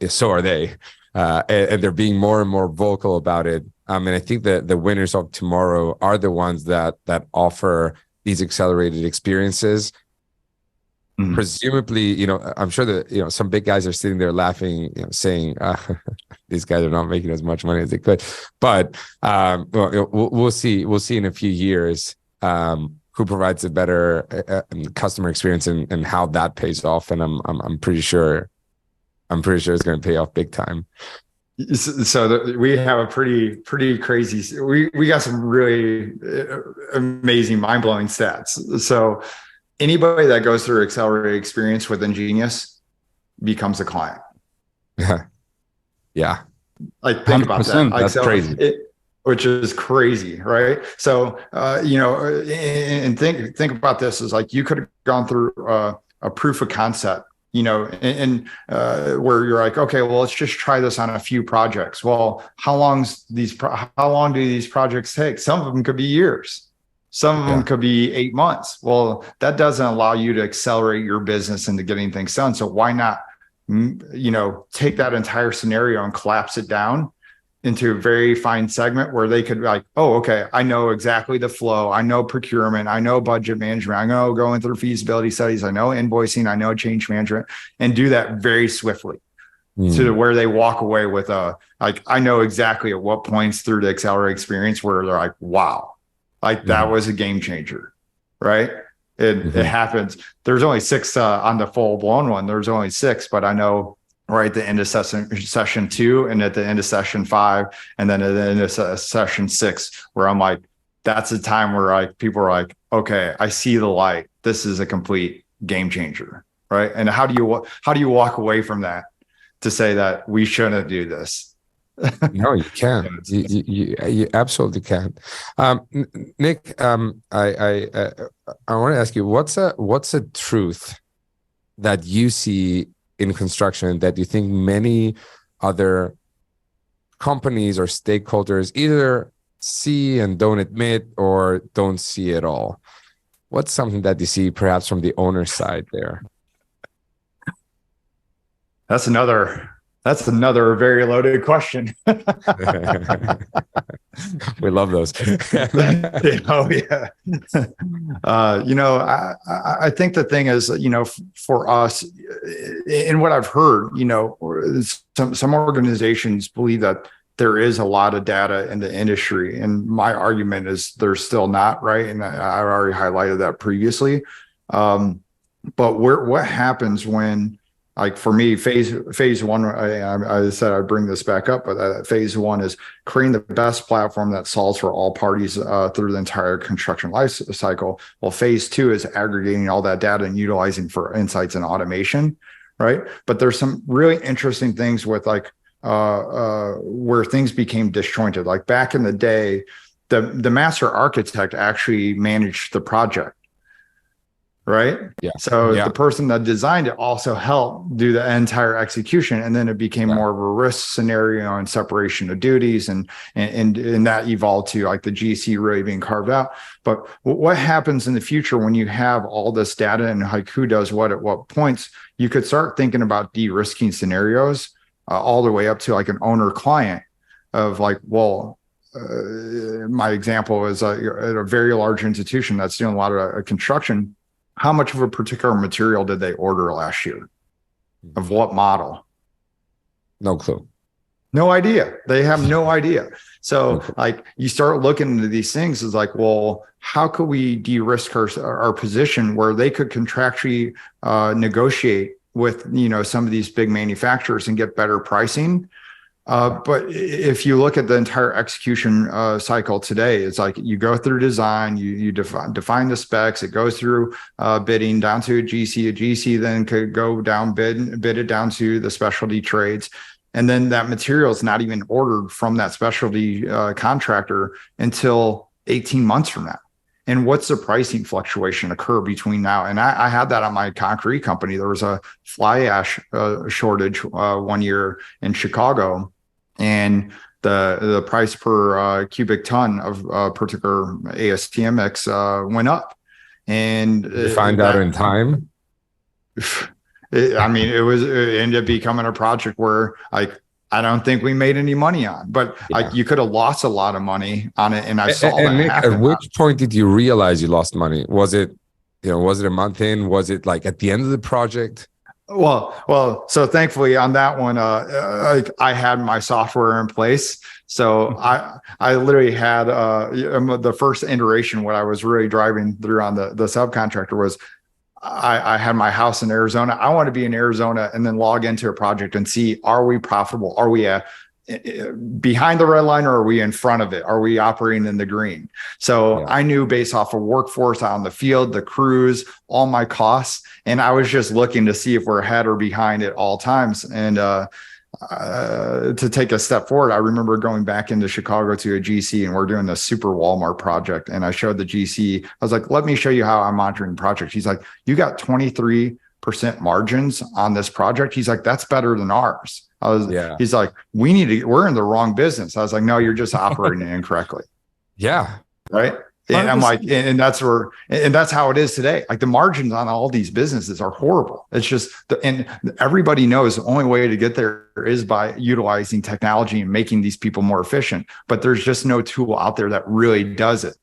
A: so are they, and they're being more and more vocal about it. And I think that the winners of tomorrow are the ones that offer these accelerated experiences. Mm-hmm. Presumably, I'm sure that some big guys are sitting there laughing, saying these guys are not making as much money as they could. But we'll see. We'll see in a few years who provides a better customer experience and how that pays off. And I'm pretty sure it's going to pay off big time.
C: So we have a pretty crazy. We got some really amazing, mind blowing stats. So anybody that goes through accelerated experience with Ingenious becomes a client.
A: Yeah.
C: Like think about that.
A: That's crazy.
C: Which is crazy, right? So and think about this is like you could have gone through a proof of concept. And where you're like, okay, well, let's just try this on a few projects. Well, how long do these projects take? Some of them could be years. Some of them could be 8 months. Well, that doesn't allow you to accelerate your business into getting things done. So why not, take that entire scenario and collapse it down into a very fine segment where they could be like, oh, okay, I know exactly the flow. I know procurement. I know budget management. I know going through feasibility studies. I know invoicing. I know change management, and do that very swiftly to where they walk away with I know exactly at what points through the accelerated experience where they're like, wow, that was a game changer, right? It happens. There's only 6 on the full blown one. There's only 6, but I know right at the end of session 2 and at the end of session 5 and then at the end of session 6 where I'm like, that's the time where people are like, okay, I see the light. This is a complete game changer, right? And how do you walk away from that to say that we shouldn't do this?
A: No, you can't. You absolutely can't. Nick, I want to ask you, what's a truth that you see in construction that you think many other companies or stakeholders either see and don't admit or don't see at all? What's something that you see perhaps from the owner's side there?
C: That's another very loaded question.
A: We love those.
C: Oh yeah. I think the thing is, for us, in what I've heard, some organizations believe that there is a lot of data in the industry, and my argument is there's still not, right? And I already highlighted that previously. But what happens when, like for me, phase one, I said I'd bring this back up, but phase 1 is creating the best platform that solves for all parties through the entire construction life cycle. Well, phase 2 is aggregating all that data and utilizing for insights and automation, right? But there's some really interesting things with where things became disjointed. Like back in the day, the master architect actually managed the project. Right.
A: Yeah.
C: So the person that designed it also helped do the entire execution. And then it became more of a risk scenario and separation of duties. And that evolved to like the GC really being carved out. But what happens in the future when you have all this data and like who does what at what points, you could start thinking about de-risking scenarios all the way up to like an owner client of like, well, my example is at a very large institution that's doing a lot of construction. How much of a particular material did they order last year? Of what model?
A: No clue.
C: No idea. They have no idea. So like you start looking into these things is like, well, how could we de-risk our position where they could contractually negotiate with, some of these big manufacturers and get better pricing? But if you look at the entire execution cycle today, it's like you go through design, you define the specs, it goes through bidding down to a GC then could go down bid it down to the specialty trades. And then that material is not even ordered from that specialty contractor until 18 months from now? And what's the pricing fluctuation occur between now? And I had that on my concrete company. There was a fly ash shortage one year in Chicago, and the price per cubic ton of particular ASTM mix went up. And
A: you find out in time.
C: It ended up becoming a project where I don't think we made any money on, but you could have lost a lot of money on it. And I saw that
A: Nick,
C: happen.
A: at which point did you realize you lost money? Was it a month in? Was it like at the end of the project?
C: Well, so thankfully on that one, I had my software in place. So I literally had the first iteration. What I was really driving through on the subcontractor was I had my house in Arizona. I want to be in Arizona and then log into a project and see, are we profitable? Are we behind the red line, or are we in front of it? Are we operating in the green? So I knew based off of workforce out in the field, the crews, all my costs, and I was just looking to see if we're ahead or behind at all times. And to take a step forward, I remember going back into Chicago to a GC, and we're doing the super Walmart project. And I showed the GC, I was like, let me show you how I'm monitoring the project. He's like, you got 23% margins on this project. He's like, that's better than ours. He's like, we're in the wrong business. I was like, no, you're just operating incorrectly.
A: Yeah.
C: Right. And I'm like, and that's how it is today. Like the margins on all these businesses are horrible. It's just, and everybody knows the only way to get there is by utilizing technology and making these people more efficient. But there's just no tool out there that really does it.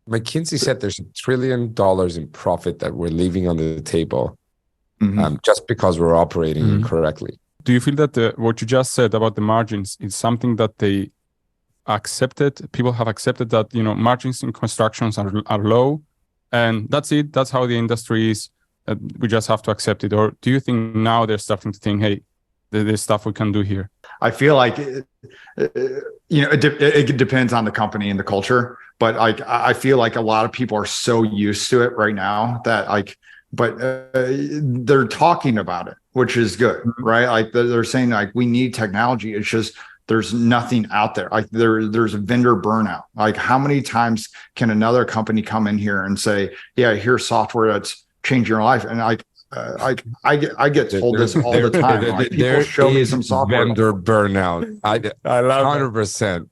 A: McKinsey said there's $1 trillion in profit that we're leaving on the table, just because we're operating incorrectly.
B: Do you feel that what you just said about the margins is something that they accepted? People have accepted that, margins in constructions are low, and that's it. That's how the industry is. We just have to accept it. Or do you think now they're starting to think, hey, there's stuff we can do here?
C: I feel like it depends on the company and the culture, but I feel like a lot of people are so used to it right now that but they're talking about it, which is good, right? Like they're saying like we need technology. It's just there's nothing out there. Like there's a vendor burnout. Like how many times can another company come in here and say, yeah, here's software that's changing your life? And I get told this all the time. Like, people show me some software.
A: Vendor burnout. I love 100%.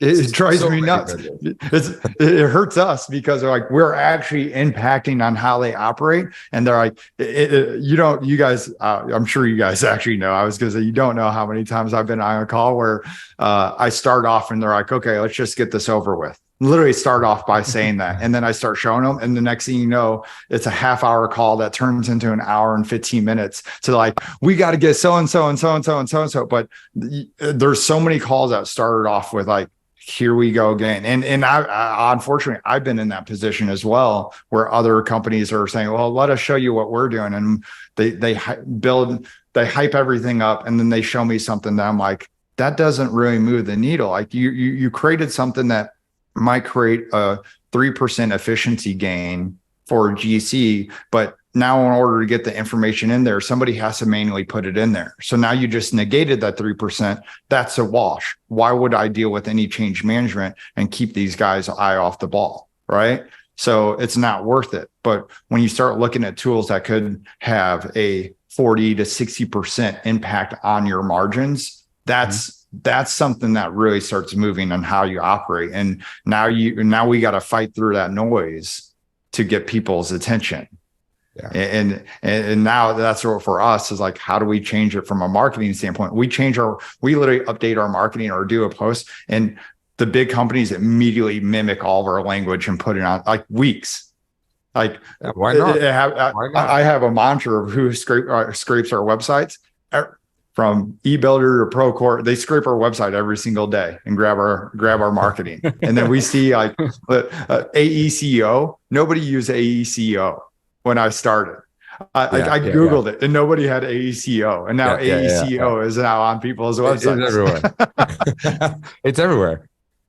C: It drives me nuts. It hurts us because they're like, we're actually impacting on how they operate. And they're like, you guys, I'm sure you guys actually know. I was going to say, you don't know how many times I've been on a call where I start off and they're like, okay, let's just get this over with. Literally start off by saying that. And then I start showing them. And the next thing you know, it's a half-hour call that turns into an hour and 15 minutes to like, we got to get so-and-so and so-and-so and so-and-so. But there's so many calls that started off with like, here we go again. And I unfortunately, I've been in that position as well, where other companies are saying, well, let us show you what we're doing. And they hype everything up. And then they show me something that I'm like, that doesn't really move the needle. Like you created something that might create a 3% efficiency gain for GC, but now in order to get the information in there, somebody has to manually put it in there. So now you just negated that 3%. That's a wash. Why would I deal with any change management and keep these guys' eye off the ball, right? So it's not worth it. But when you start looking at tools that could have a 40 to 60% impact on your margins, that's something that really starts moving on how you operate. And now we got to fight through that noise to get people's attention. Yeah. And now that's what for us is like, how do we change it from a marketing standpoint? We literally update our marketing or do a post, and the big companies immediately mimic all of our language and put it on like weeks. Like,
A: why not?
C: I have a mantra of who scrapes our websites. From eBuilder to Procore, they scrape our website every single day and grab our marketing. And then we see like AECO. Nobody used AECO when I started. I Googled it and nobody had AECO. And now AECO is now on people's websites.
A: It's everywhere. It's everywhere.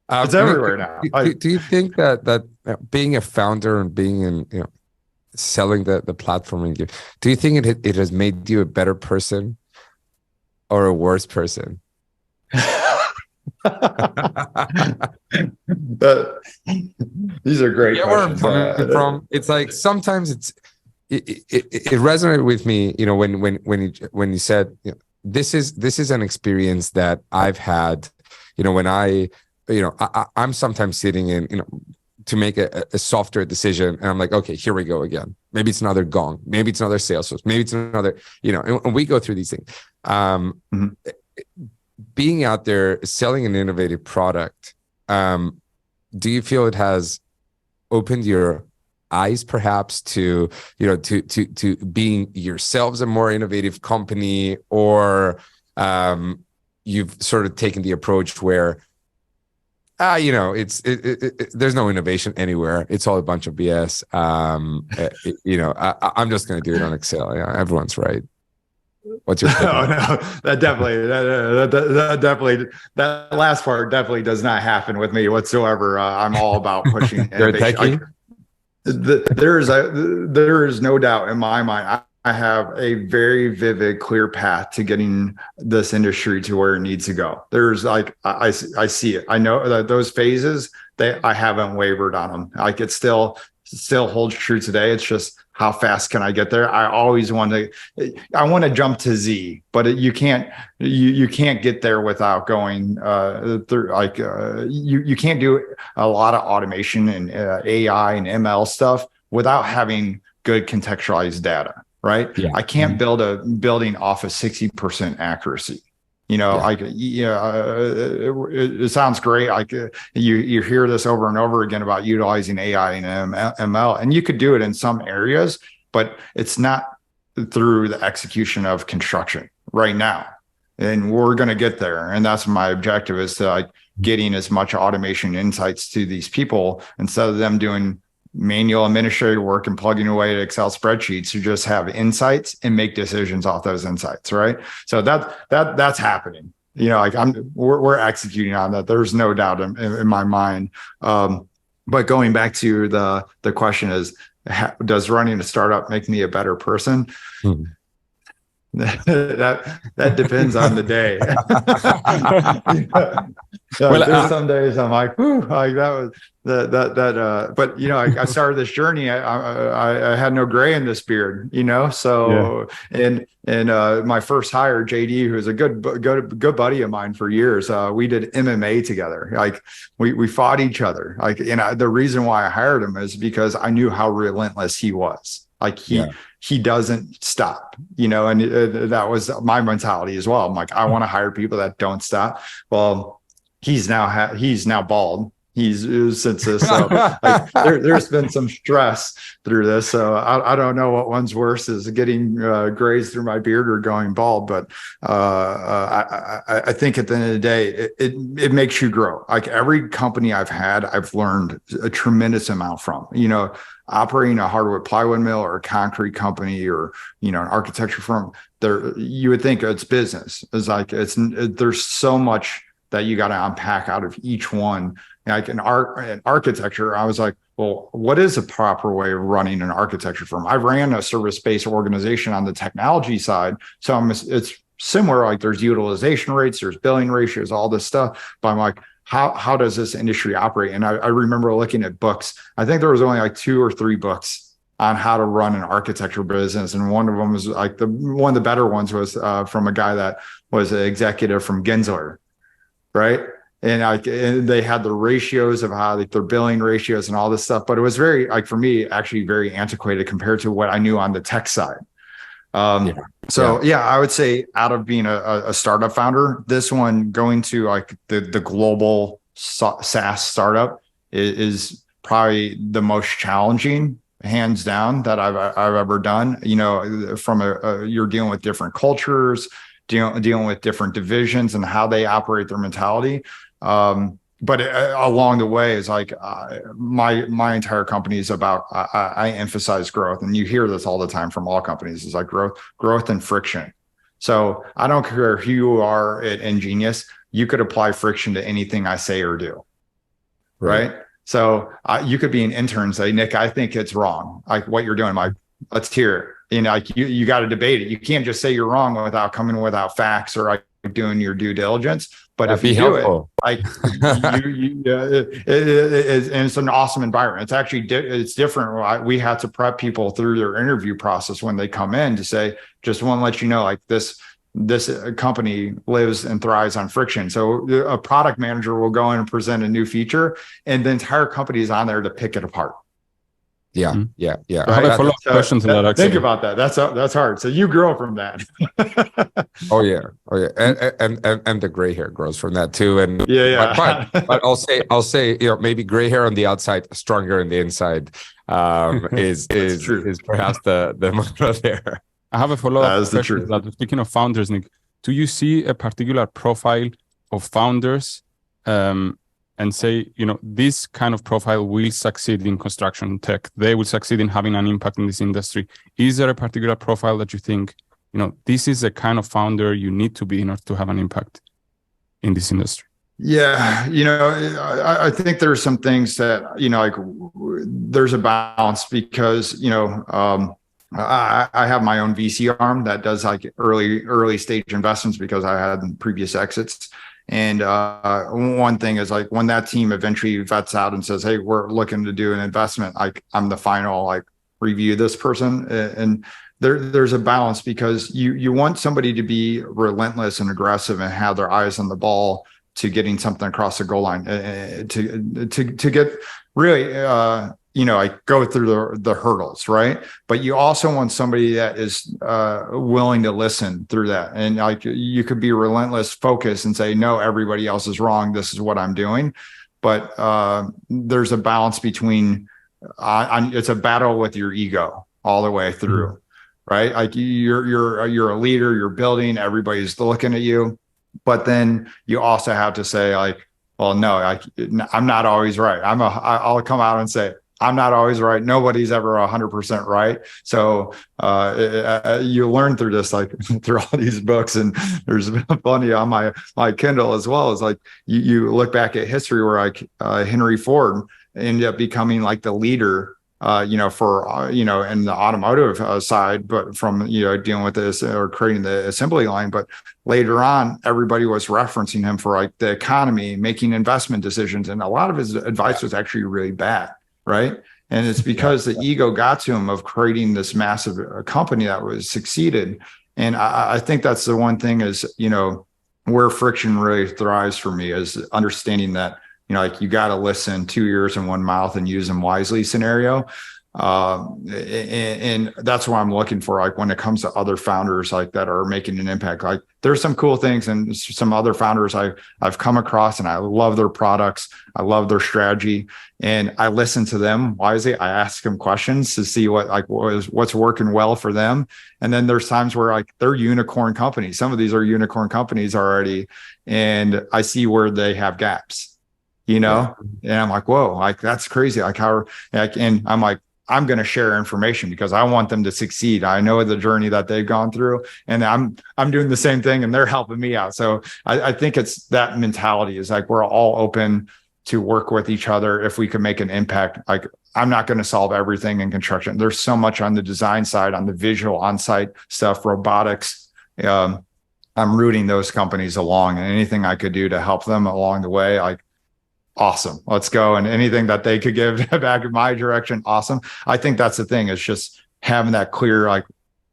C: It's everywhere now.
A: Do you think that being a founder and being in, selling the platform, do you think it has made you a better person or a worse person?
C: These are great questions.
A: Where I'm coming from. It's like sometimes it resonated with me, you know, when you said, you know, this is an experience that I've had, you know, when I'm sometimes sitting in, you know, to make a software decision, and I'm like, okay, here we go again. Maybe it's another Gong, maybe it's another Salesforce, maybe it's another, you know, and we go through these things. Being out there selling an innovative product, do you feel it has opened your eyes perhaps to, you know, to being yourselves a more innovative company, or you've sort of taken the approach where you know, there's no innovation anywhere, it's all a bunch of BS, you know, I'm just going to do it on Excel, yeah, everyone's right? What's your
C: no, that definitely that last part definitely does not happen with me whatsoever. I'm all about pushing innovation. There is no doubt in my mind. I have a very vivid, clear path to getting this industry to where it needs to go. There's like, I see it. I know that those phases, I haven't wavered on them. Like it still holds true today. It's just, how fast can I get there? I always want to jump to Z, but you can't get there without going through, like you can't do a lot of automation and AI and ML stuff without having good contextualized data, right? Yeah. I can't build a building off of 60% accuracy. You know, like, it sounds great. Like you hear this over and over again about utilizing AI and ML, and you could do it in some areas, but it's not through the execution of construction right now. And we're going to get there. And that's my objective, is to like getting as much automation insights to these people instead of them doing manual administrative work and plugging away at Excel spreadsheets, to just have insights and make decisions off those insights, right? So that's happening. You know, like we're executing on that. There's no doubt in my mind. But going back to the question is, does running a startup make me a better person? That depends on the day. Well, there's some days I'm like, whew, like that was that. But you know, I started this journey. I had no gray in this beard, you know. So and my first hire, JD, who was a good buddy of mine for years, we did MMA together. Like we fought each other. Like, and the reason why I hired him is because I knew how relentless he was. Like he doesn't stop, you know, and that was my mentality as well. I'm like, I want to hire people that don't stop. Well, he's now bald. He's since this, so like, there's been some stress through this. So I don't know what one's worse, is getting grays through my beard or going bald. But I think at the end of the day, it makes you grow. Like every company I've had, I've learned a tremendous amount from, you know, operating a hardwood plywood mill or a concrete company, or, you know, an architecture firm. There, you would think it's business. It's like there's so much that you got to unpack out of each one. Like in architecture, I was like, well, what is a proper way of running an architecture firm? I ran a service-based organization on the technology side, so it's similar. Like there's utilization rates, there's billing ratios, all this stuff. But I'm like, how does this industry operate? And I remember looking at books. I think there was only like 2 or 3 books on how to run an architecture business, and one of them was like one of the better ones was from a guy that was an executive from Gensler, right? And they had the ratios of how their billing ratios and all this stuff, but it was very, like for me, actually very antiquated compared to what I knew on the tech side. I would say out of being a startup founder, this one going to like the global SaaS startup is probably the most challenging, hands down, that I've ever done. You know, from you're dealing with different cultures, dealing with different divisions and how they operate their mentality. But along the way is like my entire company is about, I emphasize growth, and you hear this all the time from all companies, is like growth and friction. So I don't care who you are at Ingenious, you could apply friction to anything I say or do, right? So you could be an intern and say, Nick, I think it's wrong, like what you're doing. Like, let's hear it. You know, like you got to debate it. You can't just say you're wrong without coming without facts or like doing your due diligence. But
A: That'd
C: if you do
A: helpful.
C: it, like and it's an awesome environment. It's actually it's different. We have to prep people through their interview process when they come in to say, just want to let you know, like this company lives and thrives on friction. So a product manager will go in and present a new feature, and the entire company is on there to pick it apart.
A: Yeah.
C: Right?
B: I have a follow-up question to that. Actually,
C: think about that. That's hard. So you grow from that.
A: Oh yeah, and the gray hair grows from that too. And but I'll say, maybe gray hair on the outside, stronger on the inside, is perhaps the motto there.
B: I have a follow-up question. Speaking of founders, Nick, do you see a particular profile of founders and say, this kind of profile will succeed in construction tech? They will succeed in having an impact in this industry. Is there a particular profile that you think, this is the kind of founder you need to be in order to have an impact in this industry?
C: Yeah, I think there's some things that, like there's a balance because, I have my own VC arm that does like early stage investments because I had previous exits. And one thing is like when that team eventually vets out and says, hey, we're looking to do an investment, like I'm the final like review this person. And there's a balance because you want somebody to be relentless and aggressive and have their eyes on the ball to getting something across the goal line to get really like go through the hurdles, right? But you also want somebody that is willing to listen through that. And like you could be relentless, focus and say, no, everybody else is wrong. This is what I'm doing. But there's a balance between it's a battle with your ego all the way through, right? Like you're a leader, you're building, everybody's looking at you. But then you also have to say like, well, no, I'm not always right. I'll come out and say, I'm not always right. Nobody's ever 100% right. So you learn through this, like through all these books, and there's plenty on my Kindle as well. As like you look back at history where like Henry Ford ended up becoming like the leader, for in the automotive side, but from dealing with this or creating the assembly line. But later on, everybody was referencing him for like the economy, making investment decisions, and a lot of his advice was actually really bad. Right. And it's because the ego got to him of creating this massive company that was succeeded. And I think that's the one thing is, where friction really thrives for me is understanding that, like you got to listen 2 ears and 1 mouth and use them wisely scenario. And that's what I'm looking for. Like when it comes to other founders like that are making an impact, like there's some cool things and some other founders I've come across and I love their products. I love their strategy and I listen to them wisely. I ask them questions to see what's working well for them. And then there's times where like they're unicorn companies. Some of these are unicorn companies already. And I see where they have gaps, and I'm like, whoa, like that's crazy. Like and I'm like, I'm going to share information because I want them to succeed. I know the journey that they've gone through and I'm doing the same thing and they're helping me out. So I think it's that mentality is like, we're all open to work with each other. If we can make an impact, like I'm not going to solve everything in construction. There's so much on the design side, on the visual on-site stuff, robotics. I'm rooting those companies along and anything I could do to help them along the way. Like, awesome. Let's go. And anything that they could give back in my direction. Awesome. I think that's the thing is just having that clear, like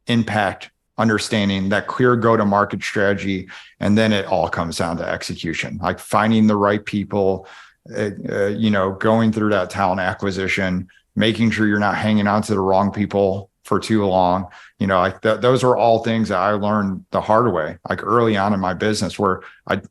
C: impact, understanding that clear go-to-market strategy. And then it all comes down to execution, like finding the right people, going through that talent acquisition, making sure you're not hanging on to the wrong people for too long. Like those are all things that I learned the hard way, like early on in my business where I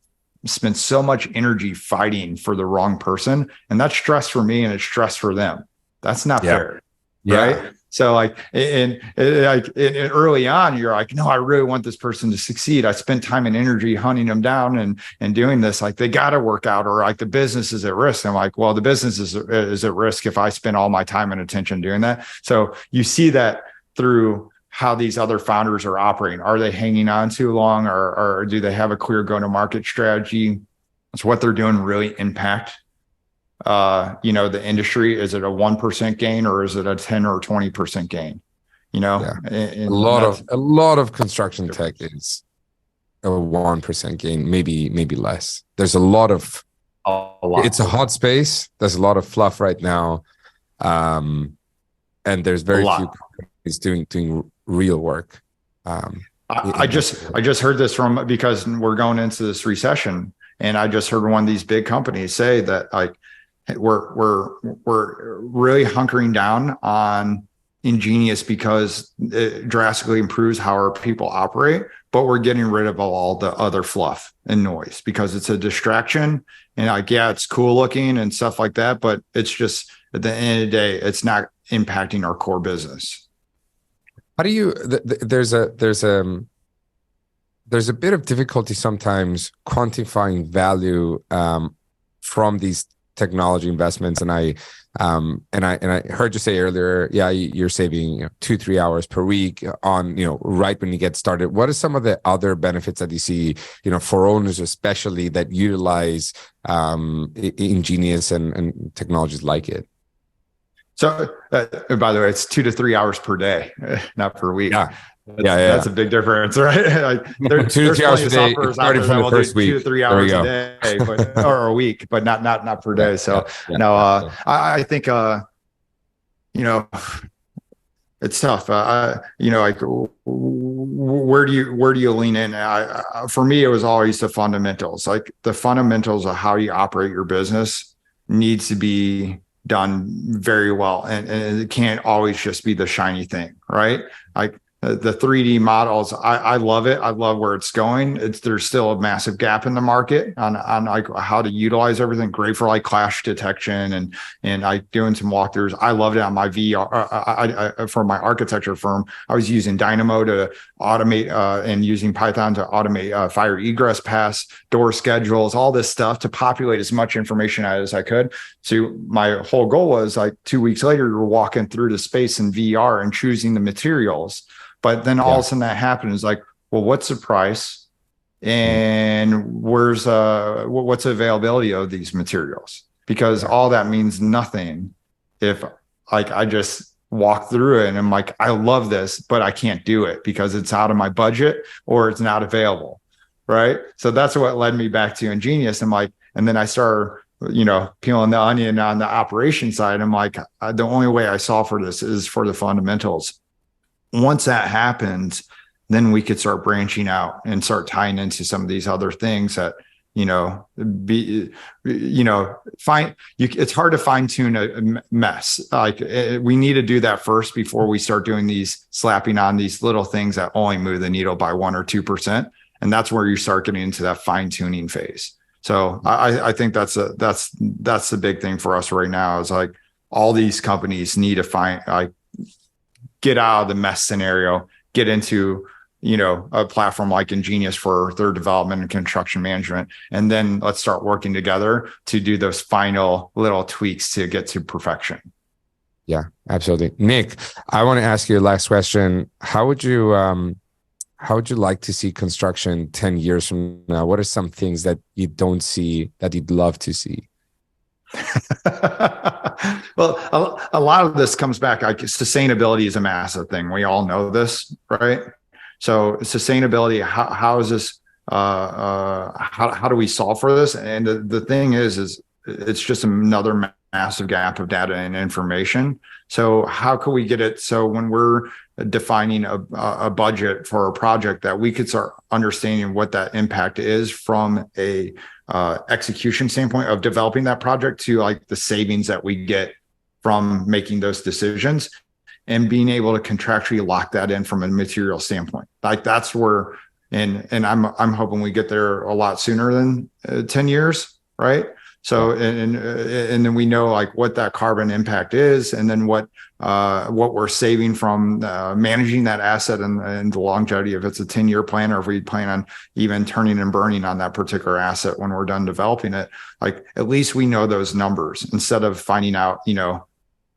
C: spent so much energy fighting for the wrong person. And that's stress for me and it's stress for them. That's not fair. Right. So like, and early on, you're like, no, I really want this person to succeed. I spent time and energy hunting them down and doing this, like they got to work out or like the business is at risk. I'm like, well, the business is at risk if I spend all my time and attention doing that. So you see that through how these other founders are operating. Are they hanging on too long or do they have a clear go-to-market strategy? Is what they're doing really impact, the industry? Is it a 1% gain or is it a 10 or 20% gain?
A: A lot of construction tech is a 1% gain, maybe less. There's a lot of it's a hot space. There's a lot of fluff right now, and there's very few companies doing real work.
C: I just heard this from, because we're going into this recession, and I just heard one of these big companies say that like we're really hunkering down on Ingenious because it drastically improves how our people operate, but we're getting rid of all the other fluff and noise because it's a distraction. And like, yeah, it's cool looking and stuff like that, but it's just, at the end of the day, it's not impacting our core business.
A: How do you? There's a bit of difficulty sometimes quantifying value from these technology investments, and I heard you say earlier, yeah, you're saving 2-3 hours per week on right when you get started. What are some of the other benefits that you see for owners, especially that utilize Ingenious and technologies like it?
C: So, by the way, it's 2 to 3 hours per day, not per week.
A: Yeah.
C: That's a big difference, right?
A: Like, 2 to 3 hours a day, starting from the first week.
C: 2 to 3 hours a day, or a week, but not per day. So, I think, it's tough. Like, where do you lean in? For me, it was always the fundamentals. Like the fundamentals of how you operate your business needs to be done very well, and it can't always just be the shiny thing, right? Like the 3D models, I love it. I love where it's going. There's still a massive gap in the market on like how to utilize everything. Great for like clash detection and like doing some walkthroughs. I loved it on my VR. For my architecture firm, I was using Dynamo to automate and using Python to automate fire egress pass, door schedules, all this stuff to populate as much information as I could. So my whole goal was like 2 weeks later, you're walking through the space in VR and choosing the materials. But then all of a sudden that happened is like, well, what's the price and what's the availability of these materials? Because all that means nothing if like I just walk through it and I'm like, I love this, but I can't do it because it's out of my budget or it's not available. Right. So that's what led me back to Ingenious. I'm like, and then I started peeling the onion on the operation side. I'm like, the only way I solve for this is for the fundamentals. Once that happens, then we could start branching out and start tying into some of these other things that, it's hard to fine tune a mess. Like we need to do that first before we start doing these slapping on these little things that only move the needle by 1 or 2%. And that's where you start getting into that fine tuning phase. So I think that's the big thing for us right now is like all these companies need to get out of the mess scenario, get into, a platform like Ingenious for their development and construction management. And then let's start working together to do those final little tweaks to get to perfection.
A: Yeah, absolutely. Nick, I want to ask you a last question. How would you like to see construction 10 years from now? What are some things that you don't see that you'd love to see?
C: Well, a lot of this comes back. Like sustainability is a massive thing. We all know this, right? So sustainability, how is this? How do we solve for this? And the thing is it's just another massive gap of data and information. So how can we get it? So when we're defining a budget for a project, that we could start understanding what that impact is from a execution standpoint of developing that project to like the savings that we get from making those decisions and being able to contractually lock that in from a material standpoint. Like that's where, and I'm hoping we get there a lot sooner than 10 years, right? So, and then we know like what that carbon impact is, and then what we're saving from managing that asset and the longevity, if it's a 10-year plan, or if we plan on even turning and burning on that particular asset when we're done developing it. Like at least we know those numbers instead of finding out,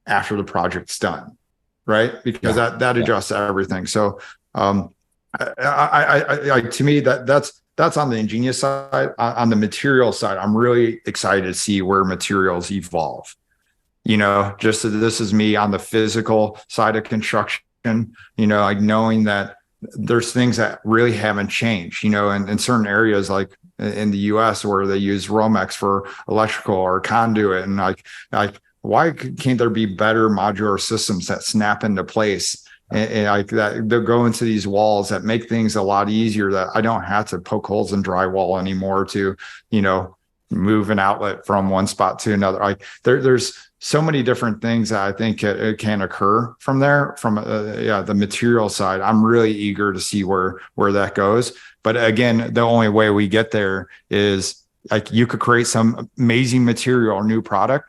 C: after the project's done, right? Because that adjusts everything. So, I to me that's on the Ingenious side. On the material side, I'm really excited to see where materials evolve. Just this is me on the physical side of construction, like knowing that there's things that really haven't changed, in certain areas, like in the US where they use Romex for electrical or conduit, and like why can't there be better modular systems that snap into place and like that they'll go into these walls that make things a lot easier, that I don't have to poke holes in drywall anymore to, move an outlet from one spot to another. Like there's so many different things that I think it can occur from there, from the material side. I'm really eager to see where that goes. But again, the only way we get there is like you could create some amazing material or new product,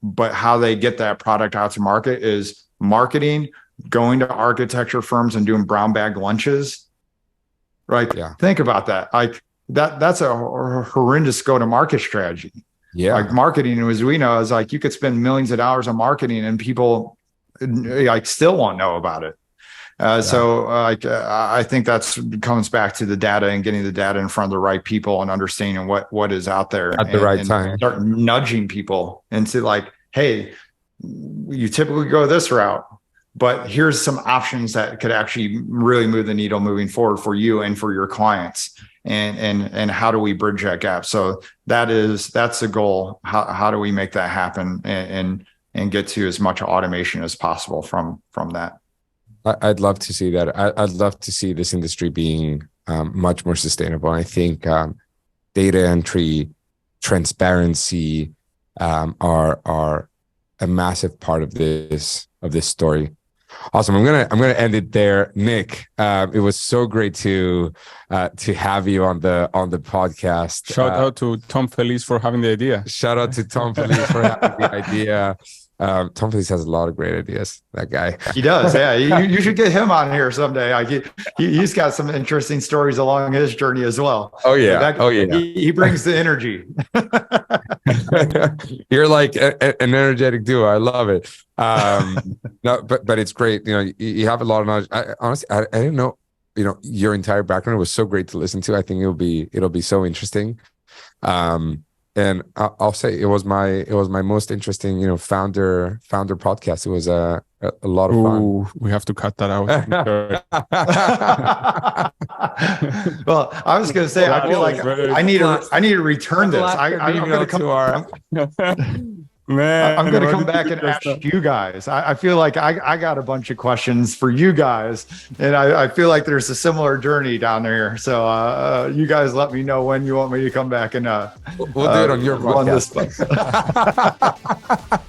C: but how they get that product out to market is marketing, going to architecture firms and doing brown bag lunches. Right. Yeah. Think about that. Like that's a horrendous go-to-market strategy. Yeah. Like marketing, as we know, is like you could spend millions of dollars on marketing and people like still won't know about it. So I think that's comes back to the data and getting the data in front of the right people and understanding what is out there
A: at the right time.
C: Start nudging people into like, hey, you typically go this route, but here's some options that could actually really move the needle moving forward for you and for your clients. And how do we bridge that gap? So that's the goal. How do we make that happen and get to as much automation as possible from that?
A: I'd love to see that. I'd love to see this industry being much more sustainable. I think data entry, transparency are a massive part of this story. Awesome. I'm gonna end it there, Nick. It was so great to have you on the podcast.
B: Shout out to Tom Felice for having the idea.
A: Shout out to Tom Felice for having the idea. Tom Felice has a lot of great ideas. That guy.
C: He does. Yeah, you should get him on here someday. Like he's got some interesting stories along his journey as well.
A: Oh yeah.
C: He brings the energy.
A: You're like an energetic duo. I love it. No, but it's great. You have a lot of knowledge. Honestly, I didn't know. Your entire background. It was so great to listen to. I think it'll be so interesting. And I'll say it was my most interesting, founder podcast. It was a lot of fun.
B: We have to cut that out.
C: Well, I was going to say, I feel like I need to return this. I'm going to come to our. Man, I'm going to come back and ask you guys. I feel like I got a bunch of questions for you guys, and I feel like there's a similar journey down there. So you guys let me know when you want me to come back and
A: we'll do it on your podcast.
C: Run this.